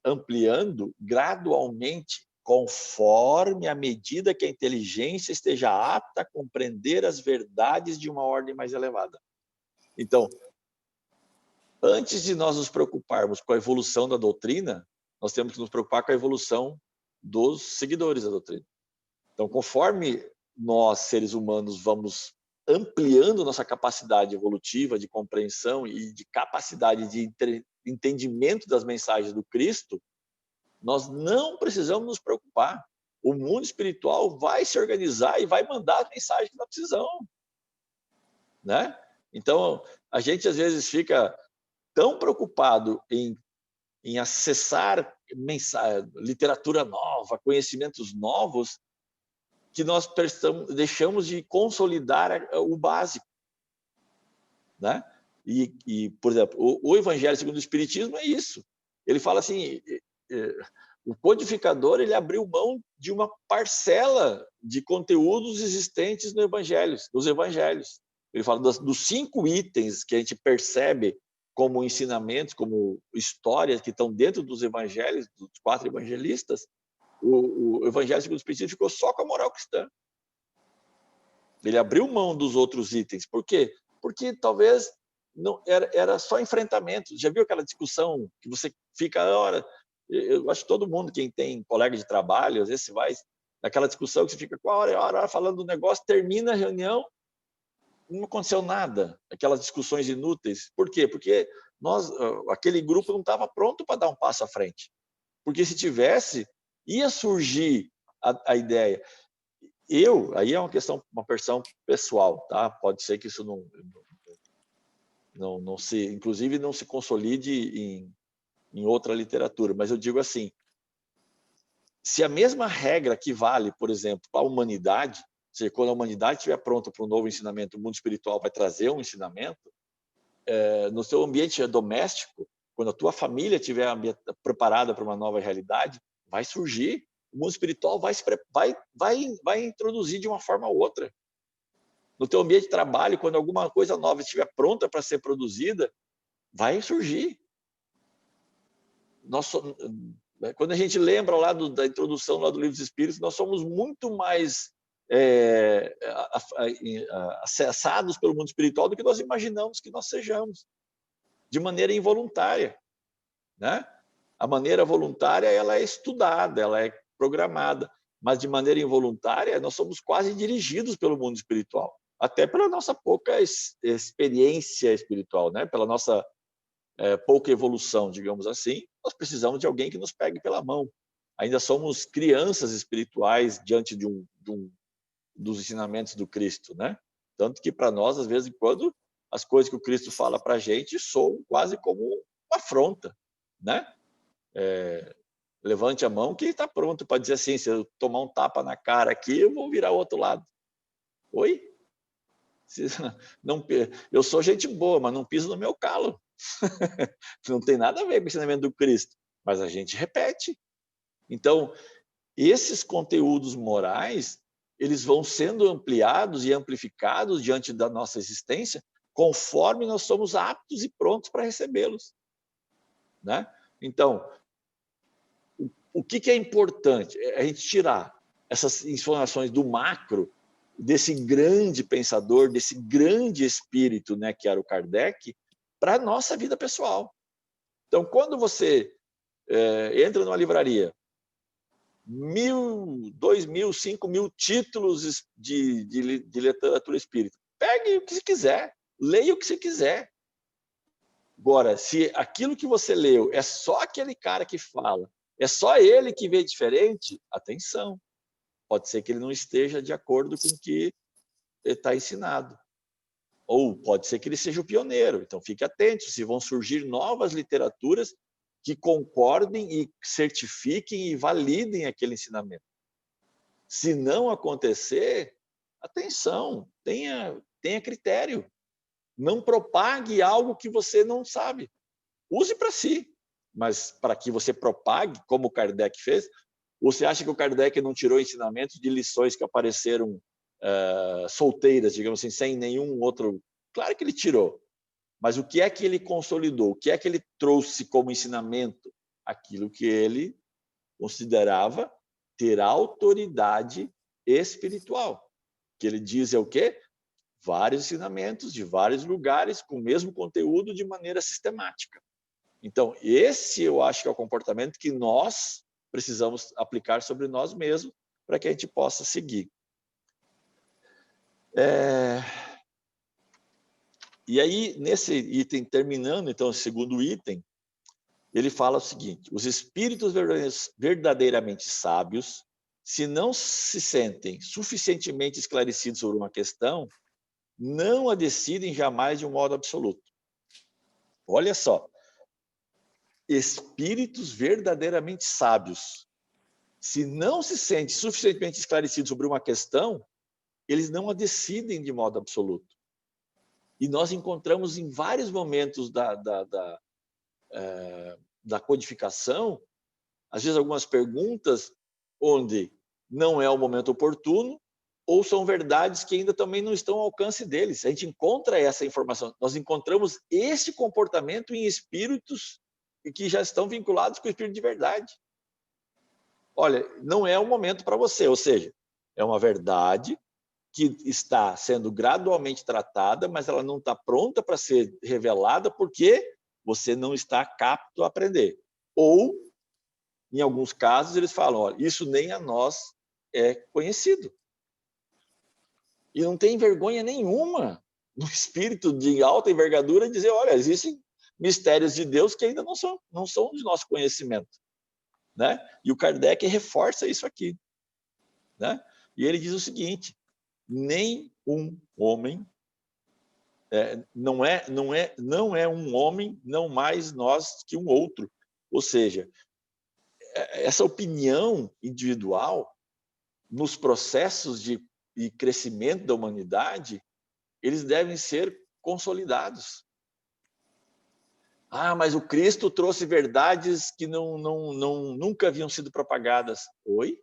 ampliando gradualmente, conforme a medida que a inteligência esteja apta a compreender as verdades de uma ordem mais elevada. Então, antes de nós nos preocuparmos com a evolução da doutrina, nós temos que nos preocupar com a evolução dos seguidores da doutrina. Então, conforme nós, seres humanos, vamos ampliando nossa capacidade evolutiva de compreensão e de capacidade de entendimento das mensagens do Cristo, nós não precisamos nos preocupar. O mundo espiritual vai se organizar e vai mandar as mensagens que nós precisamos, né? Então, a gente às vezes fica tão preocupado em acessar literatura nova, conhecimentos novos, que nós deixamos de consolidar o básico, né? Por exemplo, o Evangelho segundo o Espiritismo é isso. Ele fala assim, o codificador ele abriu mão de uma parcela de conteúdos existentes nos Evangelhos. Ele fala dos 5 itens que a gente percebe como ensinamentos, como histórias que estão dentro dos Evangelhos, dos 4 evangelistas. O Evangelho segundo o Espiritismo ficou só com a moral cristã. Ele abriu mão dos outros itens. Por quê? Porque talvez não era só enfrentamento. Já viu aquela discussão que você fica, hora, eu acho que todo mundo, quem tem colega de trabalho, às vezes você vai naquela discussão que você fica com a hora falando do negócio, termina a reunião, não aconteceu nada, aquelas discussões inúteis. Por quê? Porque aquele grupo não estava pronto para dar um passo à frente. Porque se tivesse, ia surgir a ideia. Aí é uma questão pessoal, tá? Pode ser que isso não se, inclusive, não se consolide em outra literatura, mas eu digo assim, se a mesma regra que vale, por exemplo, para a humanidade, ou seja, quando a humanidade estiver pronta para um novo ensinamento, o mundo espiritual vai trazer um ensinamento, no seu ambiente doméstico, quando a tua família estiver preparada para uma nova realidade, vai surgir, o mundo espiritual vai introduzir de uma forma ou outra. No teu ambiente de trabalho, quando alguma coisa nova estiver pronta para ser produzida, vai surgir. Quando a gente lembra lá da introdução lá do Livro dos Espíritos, nós somos muito mais acessados pelo mundo espiritual do que nós imaginamos que nós sejamos, de maneira involuntária, né? A maneira voluntária ela é estudada, ela é programada, mas de maneira involuntária nós somos quase dirigidos pelo mundo espiritual, até pela nossa pouca experiência espiritual, né? Pela nossa pouca evolução, digamos assim, nós precisamos de alguém que nos pegue pela mão. Ainda somos crianças espirituais diante dos ensinamentos do Cristo, né? Tanto que para nós, às vezes, quando as coisas que o Cristo fala para a gente soam quase como uma afronta, né? Levante a mão que está pronto para dizer assim, se eu tomar um tapa na cara aqui, eu vou virar o outro lado. Oi? Não, eu sou gente boa, mas não piso no meu calo. Não tem nada a ver com o ensinamento do Cristo, mas a gente repete. Então, esses conteúdos morais, eles vão sendo ampliados e amplificados diante da nossa existência, conforme nós somos aptos e prontos para recebê-los, né? Então, o que é importante? É a gente tirar essas informações do macro, desse grande pensador, desse grande espírito, né, que era o Kardec, para a nossa vida pessoal. Então, quando você entra numa livraria, 1.000, 2.000, 5.000 títulos de literatura espírita, pegue o que você quiser, leia o que você quiser. Agora, se aquilo que você leu é só aquele cara que fala, é só ele que vê diferente, atenção, pode ser que ele não esteja de acordo com o que está ensinado. Ou pode ser que ele seja o pioneiro, então fique atento, se vão surgir novas literaturas que concordem e certifiquem e validem aquele ensinamento. Se não acontecer, atenção, tenha critério. Não propague algo que você não sabe. Use para si, mas para que você propague, como o Kardec fez, você acha que o Kardec não tirou ensinamentos de lições que apareceram solteiras, digamos assim, sem nenhum outro... Claro que ele tirou, mas o que é que ele consolidou? O que é que ele trouxe como ensinamento? Aquilo que ele considerava ter autoridade espiritual. Que ele diz é o quê? Vários ensinamentos de vários lugares com o mesmo conteúdo de maneira sistemática. Então, esse eu acho que é o comportamento que nós precisamos aplicar sobre nós mesmos para que a gente possa seguir. E aí, nesse item, terminando, então, o segundo item, ele fala o seguinte: os espíritos verdadeiramente sábios, se não se sentem suficientemente esclarecidos sobre uma questão, não a decidem jamais de um modo absoluto. Olha só, espíritos verdadeiramente sábios, se não se sentem suficientemente esclarecidos sobre uma questão, eles não a decidem de modo absoluto. E nós encontramos em vários momentos da codificação, às vezes algumas perguntas onde não é o momento oportuno, ou são verdades que ainda também não estão ao alcance deles. A gente encontra essa informação, nós encontramos esse comportamento em espíritos que já estão vinculados com o espírito de verdade. Olha, não é o momento para você, ou seja, é uma verdade, que está sendo gradualmente tratada, mas ela não está pronta para ser revelada porque você não está apto a aprender. Ou, em alguns casos, eles falam, olha, isso nem a nós é conhecido. E não tem vergonha nenhuma no espírito de alta envergadura dizer, olha, existem mistérios de Deus que ainda não são de nosso conhecimento. Né? E o Kardec reforça isso aqui. Né? E ele diz o seguinte, nem um homem, não é um homem, não mais nós que um outro. Ou seja, essa opinião individual nos processos de crescimento da humanidade, eles devem ser consolidados. Ah, mas o Cristo trouxe verdades que nunca haviam sido propagadas. Oi?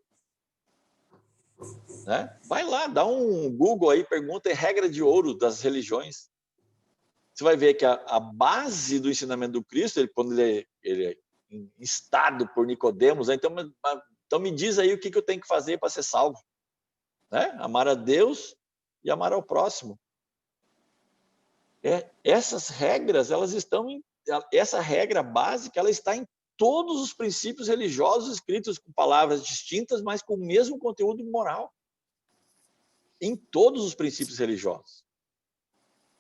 Né? Vai lá, dá um Google aí, pergunta regra de ouro das religiões. Você vai ver que a base do ensinamento do Cristo, quando ele é instado por Nicodemos, né? Então me diz aí o que eu tenho que fazer para ser salvo. Né? Amar a Deus e amar ao próximo. Essas regras, essa regra básica, ela está em todos os princípios religiosos escritos com palavras distintas, mas com o mesmo conteúdo moral. Em todos os princípios religiosos.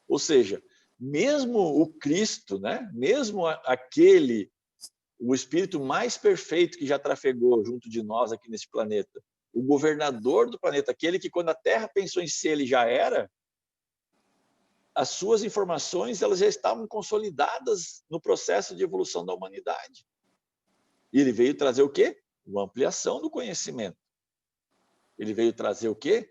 Ou seja, mesmo o Cristo, né? Mesmo o espírito mais perfeito que já trafegou junto de nós aqui nesse planeta, o governador do planeta, aquele que quando a Terra pensou em si, ele já era, as suas informações elas já estavam consolidadas no processo de evolução da humanidade. E ele veio trazer o quê? Uma ampliação do conhecimento. Ele veio trazer o quê?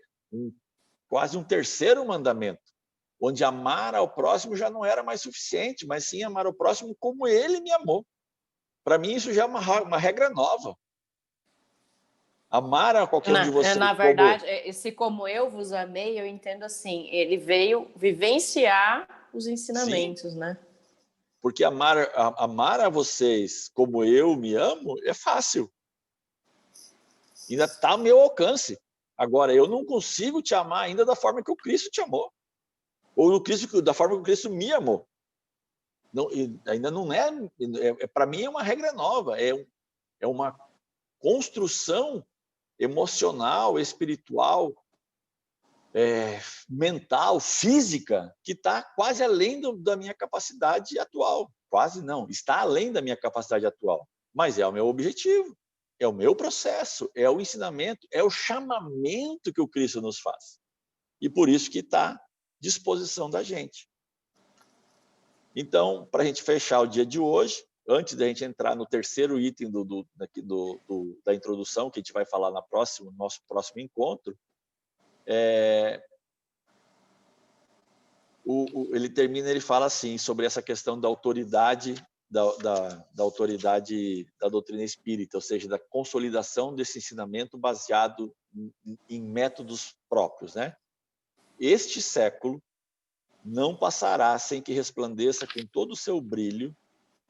Quase um terceiro mandamento, onde amar ao próximo já não era mais suficiente, mas sim amar ao próximo como ele me amou. Para mim, isso já é uma regra nova. Amar a qualquer um de vocês. Na verdade, esse como eu vos amei, eu entendo assim, ele veio vivenciar os ensinamentos, sim, né? Porque amar a vocês como eu me amo é fácil. Ainda está ao meu alcance. Agora, eu não consigo te amar ainda da forma que o Cristo te amou. Ou da forma que o Cristo me amou. Não, ainda não para mim é uma regra nova, é uma construção emocional, espiritual, mental, física, que está quase além da minha capacidade atual. Quase não, está além da minha capacidade atual. Mas é o meu objetivo, é o meu processo, é o ensinamento, é o chamamento que o Cristo nos faz. E por isso que está à disposição da gente. Então, para a gente fechar o dia de hoje, antes da gente entrar no terceiro item da introdução, que a gente vai falar no nosso próximo encontro, ele fala assim, sobre essa questão da autoridade, da autoridade da doutrina espírita, ou seja, da consolidação desse ensinamento baseado em métodos próprios. Né? Este século não passará sem que resplandeça com todo o seu brilho,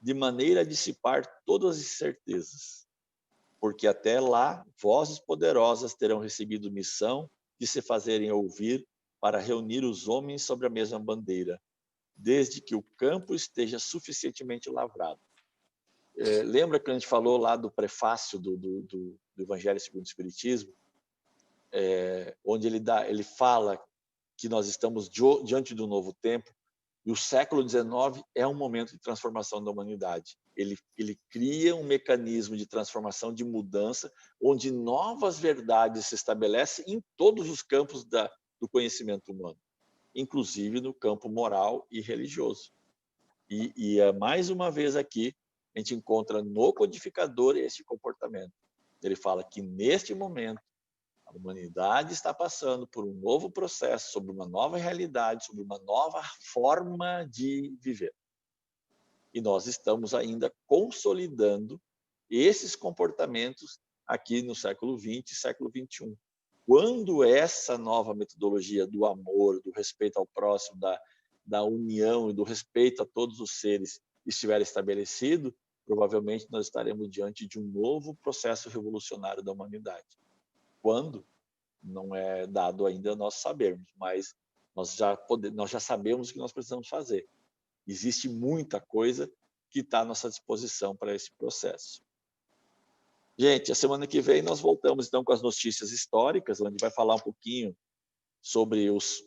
de maneira a dissipar todas as incertezas, porque até lá vozes poderosas terão recebido missão de se fazerem ouvir para reunir os homens sobre a mesma bandeira, desde que o campo esteja suficientemente lavrado. Lembra que a gente falou lá do prefácio do Evangelho segundo o Espiritismo, onde ele fala que nós estamos diante do novo tempo, e o século XIX é um momento de transformação da humanidade. Ele cria um mecanismo de transformação, de mudança, onde novas verdades se estabelecem em todos os campos do conhecimento humano, inclusive no campo moral e religioso. E mais uma vez aqui, a gente encontra no codificador esse comportamento. Ele fala que neste momento, a humanidade está passando por um novo processo, sobre uma nova realidade, sobre uma nova forma de viver. E nós estamos ainda consolidando esses comportamentos aqui no século XX e século XXI. Quando essa nova metodologia do amor, do respeito ao próximo, da união e do respeito a todos os seres estiver estabelecido, provavelmente nós estaremos diante de um novo processo revolucionário da humanidade. Quando? não é dado ainda nós sabermos, mas nós já sabemos o que nós precisamos fazer. Existe muita coisa que está à nossa disposição para esse processo. Gente, a semana que vem nós voltamos então com as notícias históricas, onde vai falar um pouquinho sobre os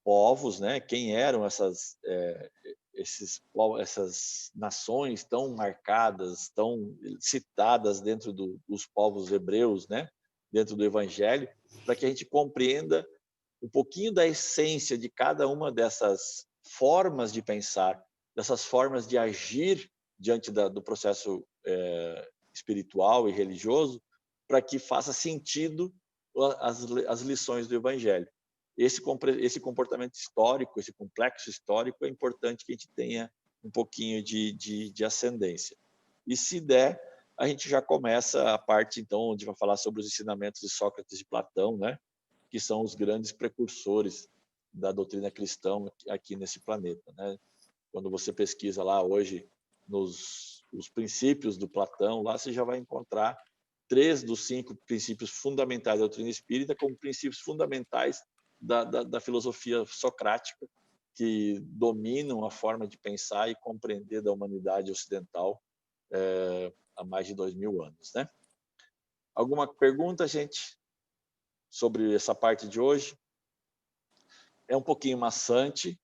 povos, né? Quem eram essas nações tão marcadas, tão citadas dentro dos povos hebreus, né? Dentro do Evangelho, para que a gente compreenda um pouquinho da essência de cada uma dessas formas de pensar, dessas formas de agir diante do processo espiritual e religioso, para que faça sentido as lições do Evangelho. Esse comportamento histórico, esse complexo histórico, é importante que a gente tenha um pouquinho de ascendência. E se der, a gente já começa a parte, então, onde vai falar sobre os ensinamentos de Sócrates e Platão, né? Que são os grandes precursores da doutrina cristã aqui nesse planeta, né? Quando você pesquisa lá hoje os princípios do Platão, lá você já vai encontrar 3 dos 5 princípios fundamentais da doutrina espírita como princípios fundamentais da filosofia socrática, que dominam a forma de pensar e compreender da humanidade ocidental há mais de 2000 anos, né? Alguma pergunta, gente, sobre essa parte de hoje? É um pouquinho maçante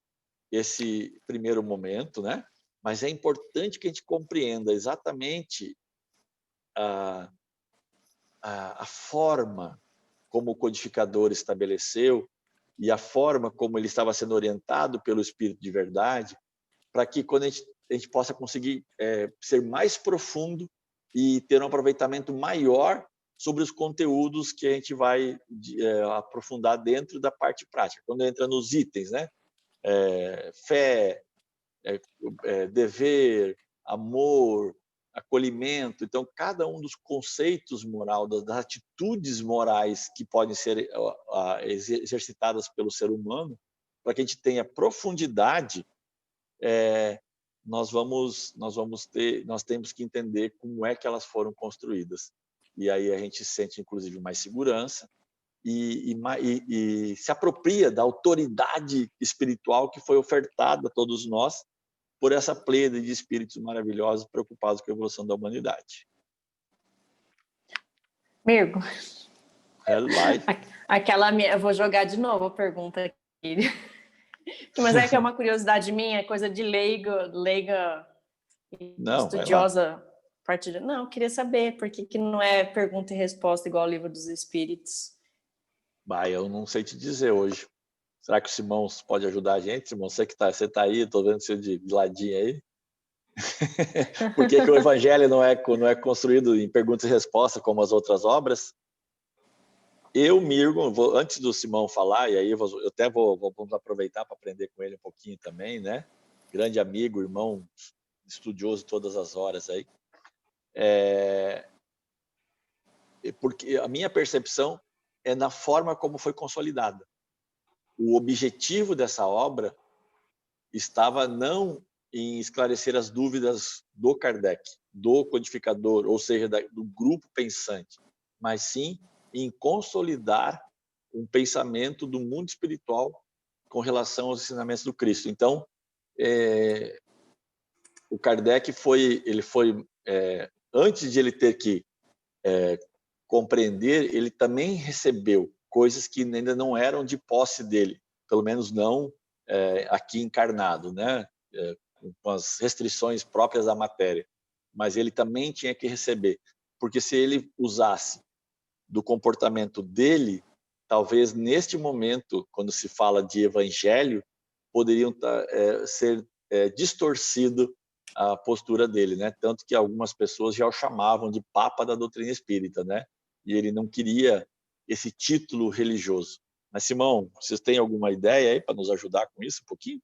esse primeiro momento, né? Mas é importante que a gente compreenda exatamente a forma como o codificador estabeleceu e a forma como ele estava sendo orientado pelo Espírito de verdade, para que quando a gente possa conseguir ser mais profundo e ter um aproveitamento maior sobre os conteúdos que a gente vai aprofundar dentro da parte prática. Quando entra nos itens, né? Fé, dever, amor, acolhimento. Então, cada um dos conceitos morais, das atitudes morais que podem ser exercitadas pelo ser humano, para que a gente tenha profundidade, nós temos que entender como é que elas foram construídas. E aí a gente sente, inclusive, mais segurança e se apropria da autoridade espiritual que foi ofertada a todos nós por essa pleiade de espíritos maravilhosos preocupados com a evolução da humanidade. Mirgo, eu vou jogar de novo a pergunta aqui. Mas é que é uma curiosidade minha, é coisa de leiga estudiosa. Não, eu queria saber por que não é pergunta e resposta igual ao Livro dos Espíritos. Eu não sei te dizer hoje. Será que o Simão pode ajudar a gente? Simão, você tá aí, estou vendo você de ladinho aí. Por que o Evangelho não é construído em perguntas e respostas como as outras obras? Mirgo, antes do Simão falar, e aí eu até vamos aproveitar para aprender com ele um pouquinho também, né? Grande amigo, irmão, estudioso todas as horas aí. Porque a minha percepção é na forma como foi consolidada. O objetivo dessa obra estava não em esclarecer as dúvidas do Kardec, do codificador, ou seja, do grupo pensante, mas sim em consolidar um pensamento do mundo espiritual com relação aos ensinamentos do Cristo. Então, o Kardec antes de ele ter que compreender, ele também recebeu coisas que ainda não eram de posse dele, pelo menos não aqui encarnado, né? Com as restrições próprias da matéria. Mas ele também tinha que receber, porque se ele usasse do comportamento dele, talvez neste momento, quando se fala de evangelho, poderiam ser distorcido a postura dele, né? Tanto que algumas pessoas já o chamavam de Papa da doutrina espírita, né? E ele não queria esse título religioso. Mas, Simão, vocês têm alguma ideia aí para nos ajudar com isso um pouquinho?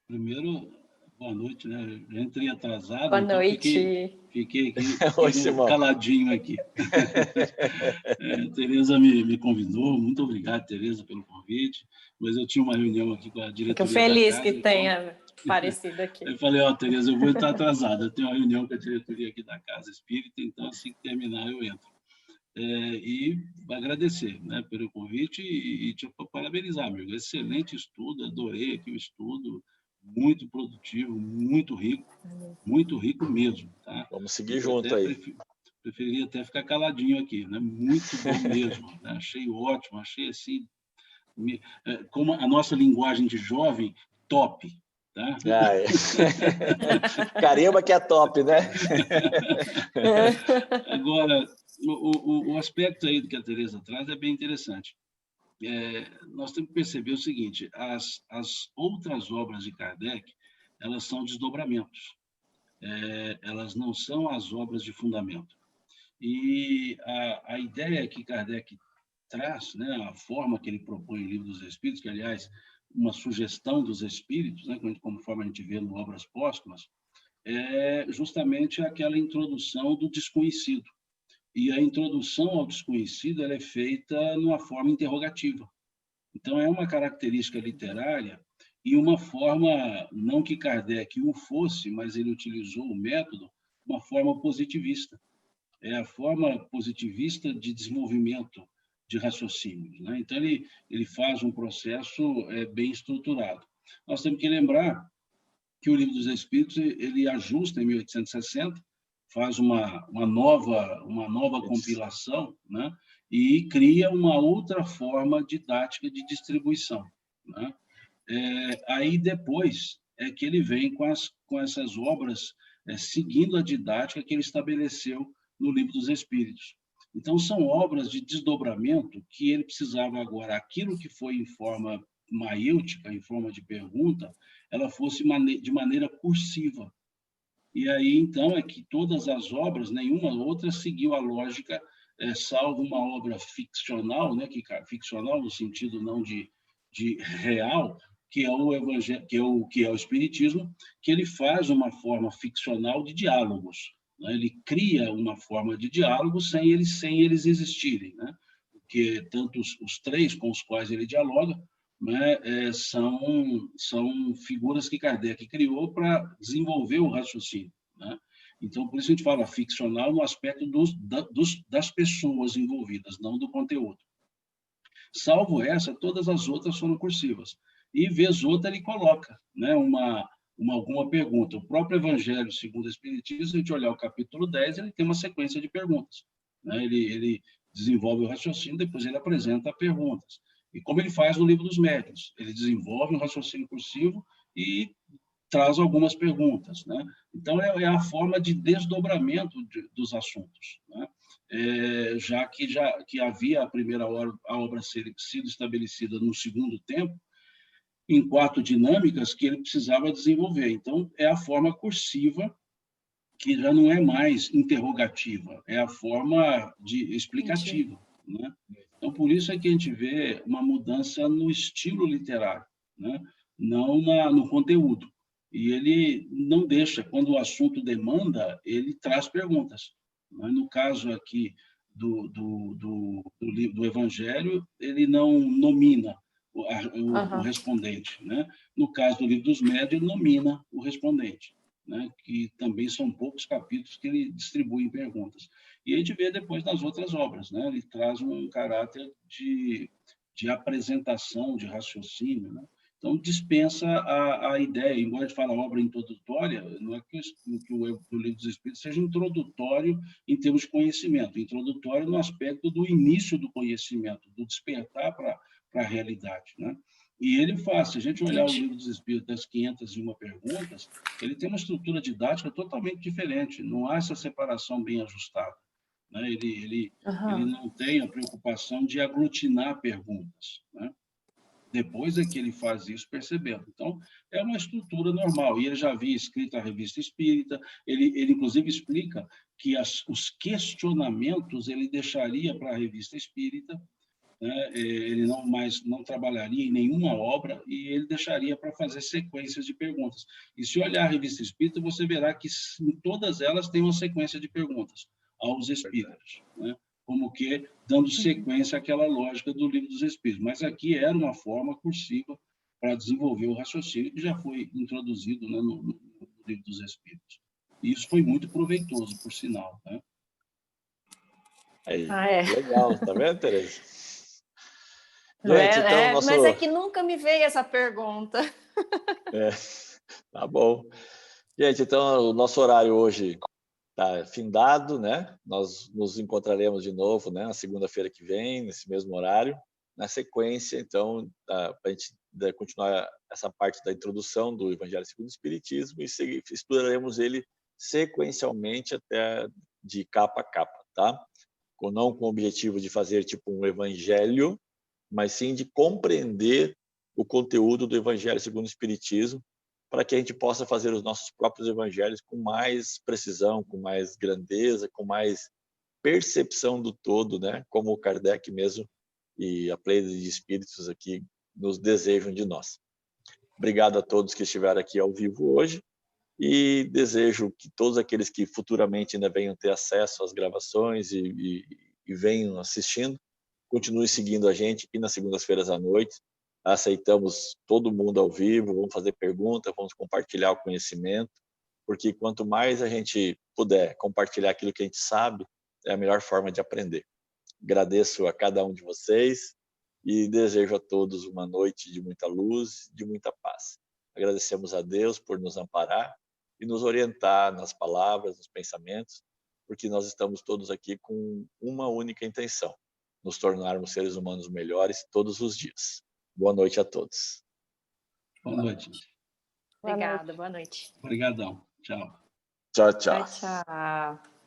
Primeiro, boa noite, né? Eu entrei atrasado, boa noite. Fiquei aqui Oi, caladinho aqui. Tereza me convidou, muito obrigado, Tereza, pelo convite, mas eu tinha uma reunião aqui com a diretoria. Fico feliz da casa, que tenha aparecido aqui. Eu falei, Tereza, eu vou estar atrasado, eu tenho uma reunião com a diretoria aqui da Casa Espírita, então assim que terminar eu entro. e agradecer, né, pelo convite e te parabenizar, amigo. Excelente estudo, adorei aqui o estudo, muito produtivo, muito rico mesmo, tá? Vamos seguir junto aí. Preferiria até ficar caladinho aqui, né? Muito bom mesmo, né? Achei ótimo, achei assim, como a nossa linguagem de jovem, top, tá? Ah, é. Caramba que é top, né? Agora, o aspecto aí que a Teresa traz é bem interessante. Nós temos que perceber o seguinte: as outras obras de Kardec, elas são desdobramentos, elas não são as obras de fundamento. E a ideia que Kardec traz, né, a forma que ele propõe o Livro dos Espíritos, que, aliás, uma sugestão dos Espíritos, né, conforme a gente vê no Obras Póstumas, é justamente aquela introdução do desconhecido. E a introdução ao desconhecido ela é feita numa forma interrogativa. Então, é uma característica literária e uma forma, não que Kardec o fosse, mas ele utilizou o método, uma forma positivista. É a forma positivista de desenvolvimento de raciocínios, né? Então, ele faz um processo bem estruturado. Nós temos que lembrar que o Livro dos Espíritos ele ajusta em 1860, faz uma nova compilação, né? E cria uma outra forma didática de distribuição, né? Aí depois é que ele vem com essas obras seguindo a didática que ele estabeleceu no Livro dos Espíritos. Então, são obras de desdobramento que ele precisava agora, aquilo que foi em forma maêutica, em forma de pergunta, ela fosse de maneira cursiva. E aí, então, é que todas as obras, nenhuma outra seguiu a lógica, salvo uma obra ficcional, né, ficcional no sentido não de real, que é o evangelho, que é o espiritismo, que ele faz uma forma ficcional de diálogos, né? Ele cria uma forma de diálogo sem eles existirem, né? Porque tanto os três com os quais ele dialoga, né, são figuras que Kardec criou para desenvolver o raciocínio, né? Então, por isso a gente fala ficcional no aspecto das pessoas envolvidas, não do conteúdo. Salvo essa, todas as outras foram cursivas. E, vez outra, ele coloca, né, alguma pergunta. O próprio Evangelho segundo o Espiritismo, se a gente olhar o capítulo 10, ele tem uma sequência de perguntas, né? Ele desenvolve o raciocínio, depois ele apresenta perguntas. E como ele faz no Livro dos Médiuns, ele desenvolve um raciocínio cursivo e traz algumas perguntas, né? Então, é a forma de desdobramento dos assuntos, né? Já que havia a obra sido estabelecida no segundo tempo, em 4 dinâmicas que ele precisava desenvolver. Então, é a forma cursiva, que já não é mais interrogativa, é a forma explicativa, né? Então, por isso é que a gente vê uma mudança no estilo literário, né? Não no conteúdo. E ele não deixa, quando o assunto demanda, ele traz perguntas. Mas no caso aqui do Evangelho, ele não nomina o respondente, né? No caso do Livro dos Médiuns, ele nomina o respondente, né? Que também são poucos capítulos que ele distribui em perguntas. E a gente vê depois nas outras obras, né? Ele traz um caráter de apresentação, de raciocínio, né? Então, dispensa a ideia, embora a gente fale obra introdutória, não é que o Livro dos Espíritos seja introdutório em termos de conhecimento, introdutório no aspecto do início do conhecimento, do despertar para a realidade, né? E ele faz, se a gente olhar o Livro dos Espíritos, das 501 perguntas, ele tem uma estrutura didática totalmente diferente, não há essa separação bem ajustada, né? Ele não tem a preocupação de aglutinar perguntas, né? Depois é que ele faz isso percebendo. Então, é uma estrutura normal. E ele já havia escrito a Revista Espírita, ele inclusive explica que os questionamentos ele deixaria para a Revista Espírita, né? Ele não trabalharia em nenhuma obra e ele deixaria para fazer sequências de perguntas. E se olhar a Revista Espírita, você verá que em todas elas tem uma sequência de perguntas aos espíritos, né? Como que dando sequência àquela lógica do Livro dos Espíritos. Mas aqui era uma forma cursiva para desenvolver o raciocínio que já foi introduzido, né, no Livro dos Espíritos. E isso foi muito proveitoso, por sinal, né? Aí, É. legal, tá vendo, Tereza? Gente, então, nosso... Mas é que nunca me veio essa pergunta. Tá bom. Gente, então, o nosso horário hoje está findado, né? Nós nos encontraremos de novo, né, na segunda-feira que vem, nesse mesmo horário. Na sequência, então, para a gente continuar essa parte da introdução do Evangelho segundo o Espiritismo e estudaremos ele sequencialmente até de capa a capa, tá? Não com o objetivo de fazer tipo um evangelho, mas sim de compreender o conteúdo do Evangelho segundo o Espiritismo, para que a gente possa fazer os nossos próprios evangelhos com mais precisão, com mais grandeza, com mais percepção do todo, né? Como o Kardec mesmo e a Pleiade de espíritos aqui nos desejam de nós. Obrigado a todos que estiveram aqui ao vivo hoje e desejo que todos aqueles que futuramente ainda venham ter acesso às gravações e venham assistindo, continuem seguindo a gente aqui nas segundas-feiras à noite. Aceitamos todo mundo ao vivo, vamos fazer perguntas, vamos compartilhar o conhecimento, porque quanto mais a gente puder compartilhar aquilo que a gente sabe, é a melhor forma de aprender. Agradeço a cada um de vocês e desejo a todos uma noite de muita luz, de muita paz. Agradecemos a Deus por nos amparar e nos orientar nas palavras, nos pensamentos, porque nós estamos todos aqui com uma única intenção: nos tornarmos seres humanos melhores todos os dias. Boa noite a todos. Boa noite. Obrigada, boa noite. Obrigadão. Tchau. Tchau, tchau. Tchau, tchau.